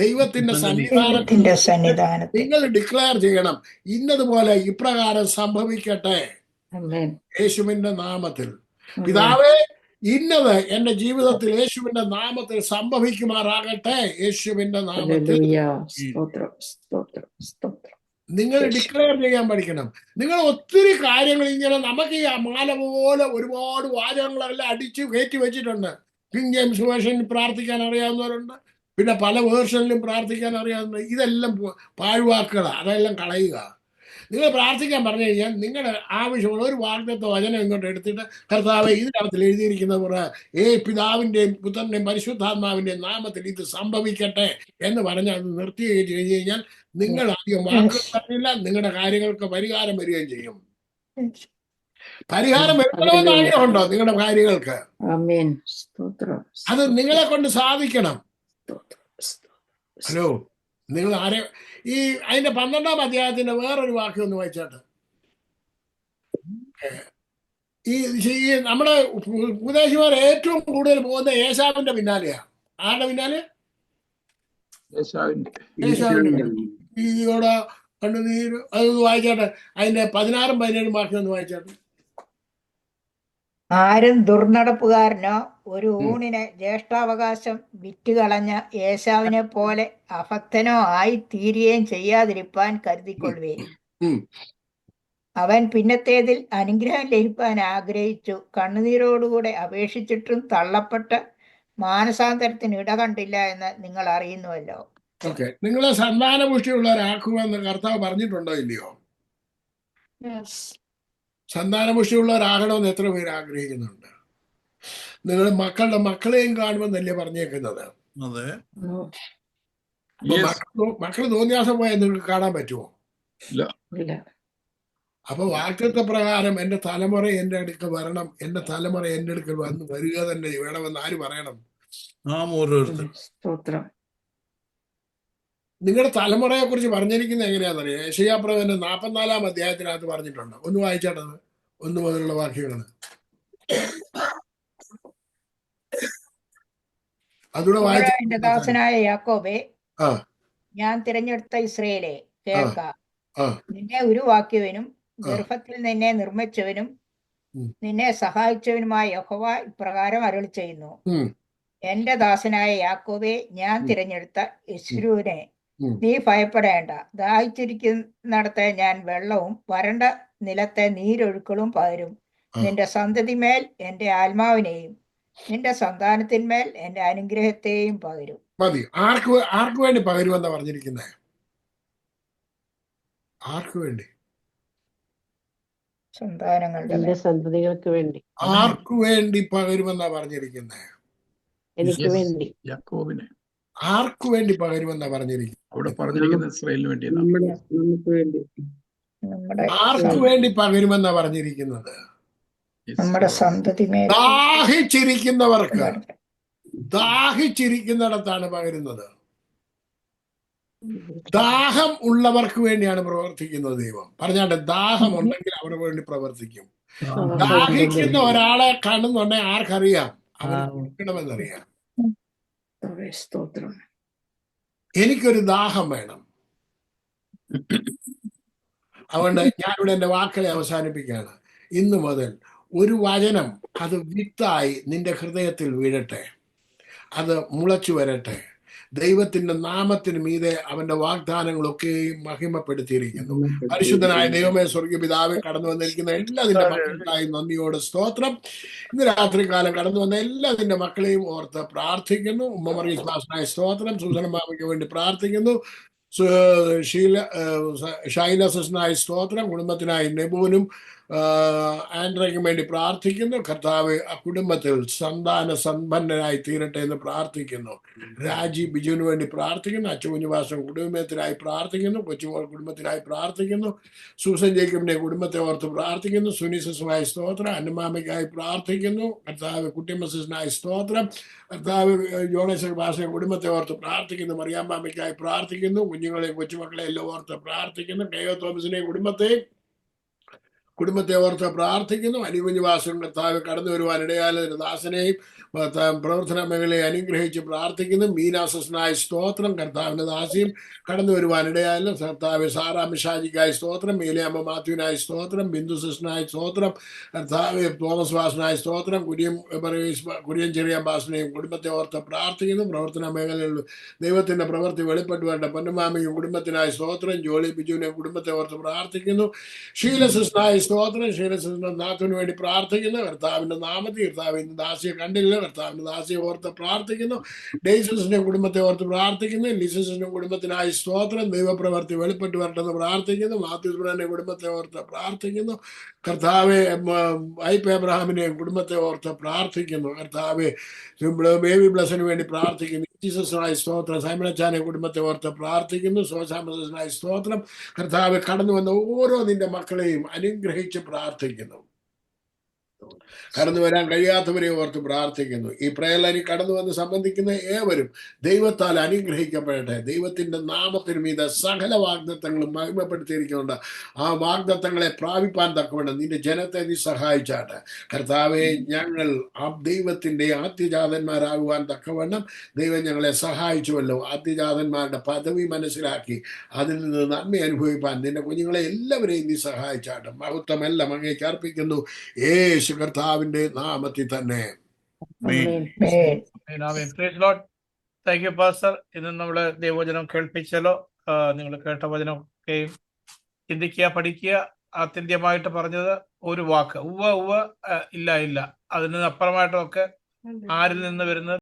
ദൈവത്തിന്റെ സന്നിധാനത്തിൽ നിങ്ങൾ ഡിക്ലെയർ ചെയ്യണം. ഇന്നതുപോലെ ഇപ്രകാരം സംഭവിക്കട്ടെ യേശുവിന്റെ നാമത്തിൽ. പിതാവേ, ഇന്നത് എന്റെ ജീവിതത്തിൽ യേശുവിന്റെ നാമത്തിൽ സംഭവിക്കുമാറാകട്ടെ യേശുവിന്റെ നാമത്തിൽ. നിങ്ങൾ ഡിക്ലെയർ ചെയ്യാൻ പഠിക്കണം. നിങ്ങൾ ഒത്തിരി കാര്യങ്ങൾ ഇങ്ങനെ നമുക്ക് ഈ മാല പോലെ ഒരുപാട് വാചകങ്ങളെല്ലാം അടിച്ച് കയറ്റി വെച്ചിട്ടുണ്ട്. കിങ് ജെയിംസ് വേർഷനിൽ പ്രാർത്ഥിക്കാൻ അറിയാവുന്നവരുണ്ട്, പിന്നെ പല വേർഷനിലും പ്രാർത്ഥിക്കാൻ അറിയാവുന്ന. ഇതെല്ലാം പാഴ്വാക്കുകളാണ്, അതെല്ലാം കളയുക. നിങ്ങൾ പ്രാർത്ഥിക്കാൻ പറഞ്ഞു കഴിഞ്ഞാൽ നിങ്ങളുടെ ആവശ്യമുള്ള ഒരു വാഗ്ദത്ത വചനം ഇങ്ങോട്ട് എടുത്തിട്ട് കർത്താവെ ഇതിനകത്തിൽ എഴുതിയിരിക്കുന്ന പിതാവിൻ്റെയും പുത്രൻ്റെയും പരിശുദ്ധാത്മാവിൻ്റെയും നാമത്തിൽ ഇത് സംഭവിക്കട്ടെ എന്ന് പറഞ്ഞ് അത് നിർത്തുകയും ചെയ്തു കഴിഞ്ഞാൽ നിങ്ങൾ അധികം വാക്കുകൾ പറഞ്ഞില്ല, നിങ്ങളുടെ കാര്യങ്ങൾക്ക് പരിഹാരം വരികയും ചെയ്യും. പരിഹാരം വരുത്തണമെന്ന് ആഗ്രഹമുണ്ടോ നിങ്ങളുടെ കാര്യങ്ങൾക്ക്? ആമേൻ. സ്തോത്രം. അത് നിങ്ങളെ കൊണ്ട് സാധിക്കണം. ഹലോ, നിങ്ങൾ ആരെ ഈ അതിന്റെ 12-ാം അധ്യായത്തിന്റെ വേറൊരു വാക്യം ഒന്ന് വായിച്ചാട്ട്. ഈ നമ്മുടെ ഉപദേശിമാർ ഏറ്റവും കൂടുതൽ പോകുന്ന ഏശാവിന്റെ പിന്നാലെയാ. ആരുടെ പിന്നാലെ? ഏശാവിന്റെ. ഈയോടെ കണ്ണുനീര്. അതൊന്ന് വായിച്ചാട്ടെ. അതിന്റെ 16-ഉം 17-ഉം വാക്യം ഒന്ന് വായിച്ചാട്ടെ. ആരും ദുർനടപ്പുകാരനോ ഒരു ഊണിന് ജ്യേഷ്ഠാവകാശം വിറ്റുകളഞ്ഞ ഏശാവിനെ പോലെ അഭക്തനോ ആയി തീരുകയും ചെയ്യാതിരിപ്പാൻ കരുതിക്കൊള്ളുകയും. അവൻ പിന്നത്തേതിൽ അനുഗ്രഹം ലഭിക്കാൻ ആഗ്രഹിച്ചു, കണ്ണുനീരോടുകൂടെ അപേക്ഷിച്ചിട്ടും തള്ളപ്പെട്ട് മാനസാന്തരത്തിന് ഇട കണ്ടില്ല എന്ന് നിങ്ങൾ അറിയുന്നുവല്ലോ. ഓക്കെ, നിങ്ങളെ സന്താനപുഷ്ടിയുള്ളവരാക്കുമെന്ന് കർത്താവ് പറഞ്ഞിട്ടുണ്ടോ ഇല്ലയോ? സന്താനപുഷ്ടിയുള്ളവരാകണമെന്ന് എത്ര പേര് ആഗ്രഹിക്കുന്നുണ്ട്? നിങ്ങൾ മക്കളുടെ മക്കളെയും കാണുമെന്നല്ലേ പറഞ്ഞേക്കുന്നത്? അതെ. മക്കൾ തോന്നിയാസം പോയാൽ നിങ്ങൾക്ക് കാണാൻ പറ്റുമോ? ഇല്ല. അപ്പൊ വാക്തത്വ പ്രകാരം എന്റെ തലമുറ എന്റെ അടുക്കൽ വരണം, എന്റെ തലമുറ എന്റെ അടുക്കൽ വരിക തന്നെ വേണമെന്ന് ആര് പറയണം? സ്തോത്രം. നിങ്ങളുടെ തലമുറയെ കുറിച്ച് പറഞ്ഞിരിക്കുന്നത് എങ്ങനെയാണെന്നറിയാം. യെശയ്യാപ്രവചനം 44-ാം അധ്യായത്തിനകത്ത് പറഞ്ഞിട്ടുണ്ട്. ഒന്ന് വായിച്ചാട്ടത്, 1 മുതലുള്ള വാക്യങ്ങള്. അതുകൂടെ വായിച്ച. എന്റെ ദാസനായ യാക്കോബേ, ആ ഞാൻ തിരഞ്ഞെടുത്ത ഇസ്രയേലേ, കേൾക്ക. ആ നിന്നെ ഉരുവാക്കിയവനും ഗർഭത്തിൽ നിന്നെ നിർമ്മിച്ചവനും നിന്നെ സഹായിച്ചവനുമായ യഹോവ ഇപ്രകാരം അരുളി ചെയ്യുന്നു. എന്റെ ദാസനായ യാക്കോബേ, ഞാൻ തിരഞ്ഞെടുത്ത യിസ്രൂനെ, നീ ഭയപ്പെടേണ്ട. ദാഹിച്ചിരിക്കുന്നിടത്തെ ഞാൻ വെള്ളവും വരണ്ട നിലത്തെ നീരൊഴുക്കളും പകരും. നിന്റെ സന്തതിമേൽ എന്റെ ആത്മാവിനെയും നിന്റെ സന്താനത്തിന്മേൽ എന്റെ അനുഗ്രഹത്തെയും പകരും. മതി. ആർക്ക് വേണ്ടി പകരുമെന്നാ പറഞ്ഞിരിക്കുന്നത്? ആർക്ക് വേണ്ടി? സന്താനങ്ങളുടെ സന്തതികൾക്ക് വേണ്ടി. ആർക്കു വേണ്ടി പകരുമെന്നാ പറഞ്ഞിരിക്കുന്നത്? എനിക്ക് വേണ്ടി. യാക്കോബിനെ. ആർക്കു വേണ്ടി പകരുമെന്നാ പറഞ്ഞിരിക്കുന്നത്? അവിടെ പറഞ്ഞിരിക്കുന്നത് ഇസ്രായേലിന് വേണ്ടി. നമുക്ക് വേണ്ടി. ആർക്കു വേണ്ടി പകരുമെന്നാ പറഞ്ഞിരിക്കുന്നത്? നമ്മുടെ സന്തതിമേൽ. ദാഹിച്ചിരിക്കുന്നവർക്ക്, ദാഹിച്ചിരിക്കുന്നിടത്താണ് പകരുന്നത്. ദാഹം ഉള്ളവർക്ക് വേണ്ടിയാണ് പ്രവർത്തിക്കുന്നത് ദൈവം. പറഞ്ഞാട്ടെ, ദാഹം ഉണ്ടെങ്കിൽ അവർക്ക് വേണ്ടി പ്രവർത്തിക്കും. ദാഹിക്കുന്ന ഒരാളെ കാണുന്നുണ്ടെങ്കിൽ ആർക്കറിയാം? അവന് കൊടുക്കണമെന്നറിയാം. സ്തോത്രം. എനിക്കൊരു ദാഹം വേണം. അതുകൊണ്ട് ഞാനിവിടെ എൻ്റെ വാക്കുകളെ അവസാനിപ്പിക്കുകയാണ്. ഇന്നു മുതൽ ഒരു വചനം അത് വിത്തായി നിന്റെ ഹൃദയത്തിൽ വീഴട്ടെ, അത് മുളച്ചു വരട്ടെ. ദൈവത്തിന്റെ നാമത്തിന് മീതെ അവന്റെ വാഗ്ദാനങ്ങളൊക്കെയും മഹിമപ്പെടുത്തിയിരിക്കുന്നു. പരിശുദ്ധനായ ദൈവമേ, സ്വർഗീയ പിതാവേ, കടന്നു വന്നിരിക്കുന്ന എല്ലാ നിന്റെ മക്കൾക്കായി നന്ദിയോട് സ്തോത്രം. ഇന്ന് രാത്രികാലം കടന്നു വന്ന എല്ലാ നിന്റെ മക്കളെയും ഓർത്ത് പ്രാർത്ഥിക്കുന്നു. ഉമ്മമറിയ ക്ലാസിനായ സ്തോത്രം. സൂസന മാമയ്ക്ക് വേണ്ടി പ്രാർത്ഥിക്കുന്നു. ഷൈലസിനായി സ്തോത്രം. കുടുംബത്തിനായി നെബൂനും ആൻഡ്രയ്ക്കും വേണ്ടി പ്രാർത്ഥിക്കുന്നു. കർത്താവ് ആ കുടുംബത്തിൽ സന്താന സമ്പന്നനായി തീരട്ടെ എന്ന് പ്രാർത്ഥിക്കുന്നു. രാജി ബിജുവിന് വേണ്ടി പ്രാർത്ഥിക്കുന്നു. അച്ചുകുഞ്ഞുവാസം കുടുംബത്തിനായി പ്രാർത്ഥിക്കുന്നു. കൊച്ചുമോൾ കുടുംബത്തിനായി പ്രാർത്ഥിക്കുന്നു. സൂസൻ ജേക്കബിന്റെ കുടുംബത്തെ ഓർത്ത് പ്രാർത്ഥിക്കുന്നു. സുനിസസുമായി സ്തോത്രം. അന്നമാമയ്ക്കായി പ്രാർത്ഥിക്കുന്നു. കർത്താവ് കുട്ടിമസിനായി സ്തോത്രം. കർത്താവ് ജോണേശ്വർ ഭാഷ കുടുംബത്തെ ഓർത്ത് പ്രാർത്ഥിക്കുന്നു. മറിയാമ്മാമയ്ക്കായി പ്രാർത്ഥിക്കുന്നു. കുഞ്ഞുങ്ങളെയും കൊച്ചുമക്കളെ എല്ലാം ഓർത്ത് പ്രാർത്ഥിക്കുന്നു. കെയോ തോമസിനെയും കുടുംബത്തെ ഓർത്ത് പ്രാർത്ഥിക്കുന്നു. അനികുഞ്ഞുവാസും കർത്താവ് കടന്നു വരുവാൻ ഇടയായ ദാസനെയും പ്രവർത്തന മേഖലയെ അനുഗ്രഹിച്ച് പ്രാർത്ഥിക്കുന്നു. മീന സിസ്റ്ററിനായി സ്തോത്രം. കർത്താവിൻ്റെ ദാസിയും കടന്നു വരുവാനിടയായാലും കർത്താവ് സാറാ മിഷാജിക്കായി സ്തോത്രം. മേലിയാമ്മ മാത്യുവിനായി സ്തോത്രം. ബിന്ദു സിസ്റ്ററിനായി സ്തോത്രം. കർത്താവ് തോമസ് വാസനായി സ്തോത്രം. കുര്യൻ ചെറിയ ബാസിനെയും കുടുംബത്തെ ഓർത്ത് പ്രാർത്ഥിക്കുന്നു. പ്രവർത്തന മേഖലയിൽ ദൈവത്തിൻ്റെ പ്രവൃത്തി വെളിപ്പെട്ടു വേണ്ട പൊന്നുമാമയും കുടുംബത്തിനായി സ്തോത്രം. ജോളി ബിജുവിനെയും കുടുംബത്തെ ഓർത്ത് പ്രാർത്ഥിക്കുന്നു. ഷീല സിസ്റ്ററിനായി സ്തോത്രം. ഷീല സിസ്റ്റർ നാഥുവിന് വേണ്ടി പ്രാർത്ഥിക്കുന്നു. കർത്താവിൻ്റെ നാമത്തിൽ കർത്താവിൻ്റെ ദാസിയെ കണ്ടില്ല, കർത്താവിൻ്റെ ദാസിയെ ഓർത്ത് പ്രാർത്ഥിക്കുന്നു. ഡെയ്സിന്റെ കുടുംബത്തെ ഓർത്ത് പ്രാർത്ഥിക്കുന്നു. ലിസിന്റെ കുടുംബത്തിനായി സ്തോത്രം. ദൈവപ്രവർത്തി വെളിപ്പെട്ട് വരട്ടെന്ന് പ്രാർത്ഥിക്കുന്നു. മാത്യുസ്ബ്രന്റെ കുടുംബത്തെ ഓർത്ത് പ്രാർത്ഥിക്കുന്നു. കർത്താവെ ഐപ്പ് എബ്രഹാമിനെയും കുടുംബത്തെ ഓർത്ത് പ്രാർത്ഥിക്കുന്നു. കർത്താവെ ബേബി ബ്ലസ്സിന് വേണ്ടി പ്രാർത്ഥിക്കുന്നു. ജീസസിനായി സ്തോത്രം. സൈമനച്ചാനെ കുടുംബത്തെ ഓർത്ത് പ്രാർത്ഥിക്കുന്നു. സോശാമസിനായി സ്തോത്രം. കർത്താവ് കടന്നു വന്ന ഓരോ നിന്റെ മക്കളെയും അനുഗ്രഹിച്ച് പ്രാർത്ഥിക്കുന്നു. കടന്നു വരാൻ കഴിയാത്തവരെ ഓർത്ത് പ്രാർത്ഥിക്കുന്നു. ഈ പ്രയലനി കടന്നു വന്ന് സംബന്ധിക്കുന്ന ഏവരും ദൈവത്താൽ അനുഗ്രഹിക്കപ്പെടട്ടെ. ദൈവത്തിൻ്റെ നാമത്തിന് മീതെ സകല വാഗ്ദത്തങ്ങളും മഹിമപ്പെടുത്തിയിരിക്കുന്നുണ്ട്. ആ വാഗ്ദത്തങ്ങളെ പ്രാപിപ്പാൻ തക്കവണ്ണം നിന്റെ ജനത്തെ നീ സഹായിച്ചാട്ടെ. കർത്താവെ, ഞങ്ങൾ ആ ദൈവത്തിൻ്റെ ആദ്യജാതന്മാരാകുവാൻ തക്കവണ്ണം ദൈവം ഞങ്ങളെ സഹായിച്ചുവല്ലോ. ആദ്യജാതന്മാരുടെ പദവി മനസ്സിലാക്കി അതിൽ നിന്ന് നന്മ അനുഭവിപ്പാൻ നിന്റെ കുഞ്ഞുങ്ങളെ എല്ലാവരെയും നീ സഹായിച്ചാട്ടെ. മഹത്വമെല്ലാം അങ്ങേക്ക് അർപ്പിക്കുന്നു യേശു കർത്താവിന്റെ നാമത്തിൽ തന്നെ. Thank you pastor. ഇന്ന് നമ്മള് ദൈവവചനം കേൾപ്പിച്ചല്ലോ. നിങ്ങൾ കേട്ട വചനമൊക്കെയും ചിന്തിക്കുക, പഠിക്കുക. ആത്യന്തികമായിട്ട് പറഞ്ഞത് ഒരു വാക്ക്, ഉവ്വ ഉവ്വ, ഇല്ല ഇല്ല. അതിന് അപ്പുറമായിട്ടൊക്കെ ആരിൽ നിന്ന് വരുന്നത്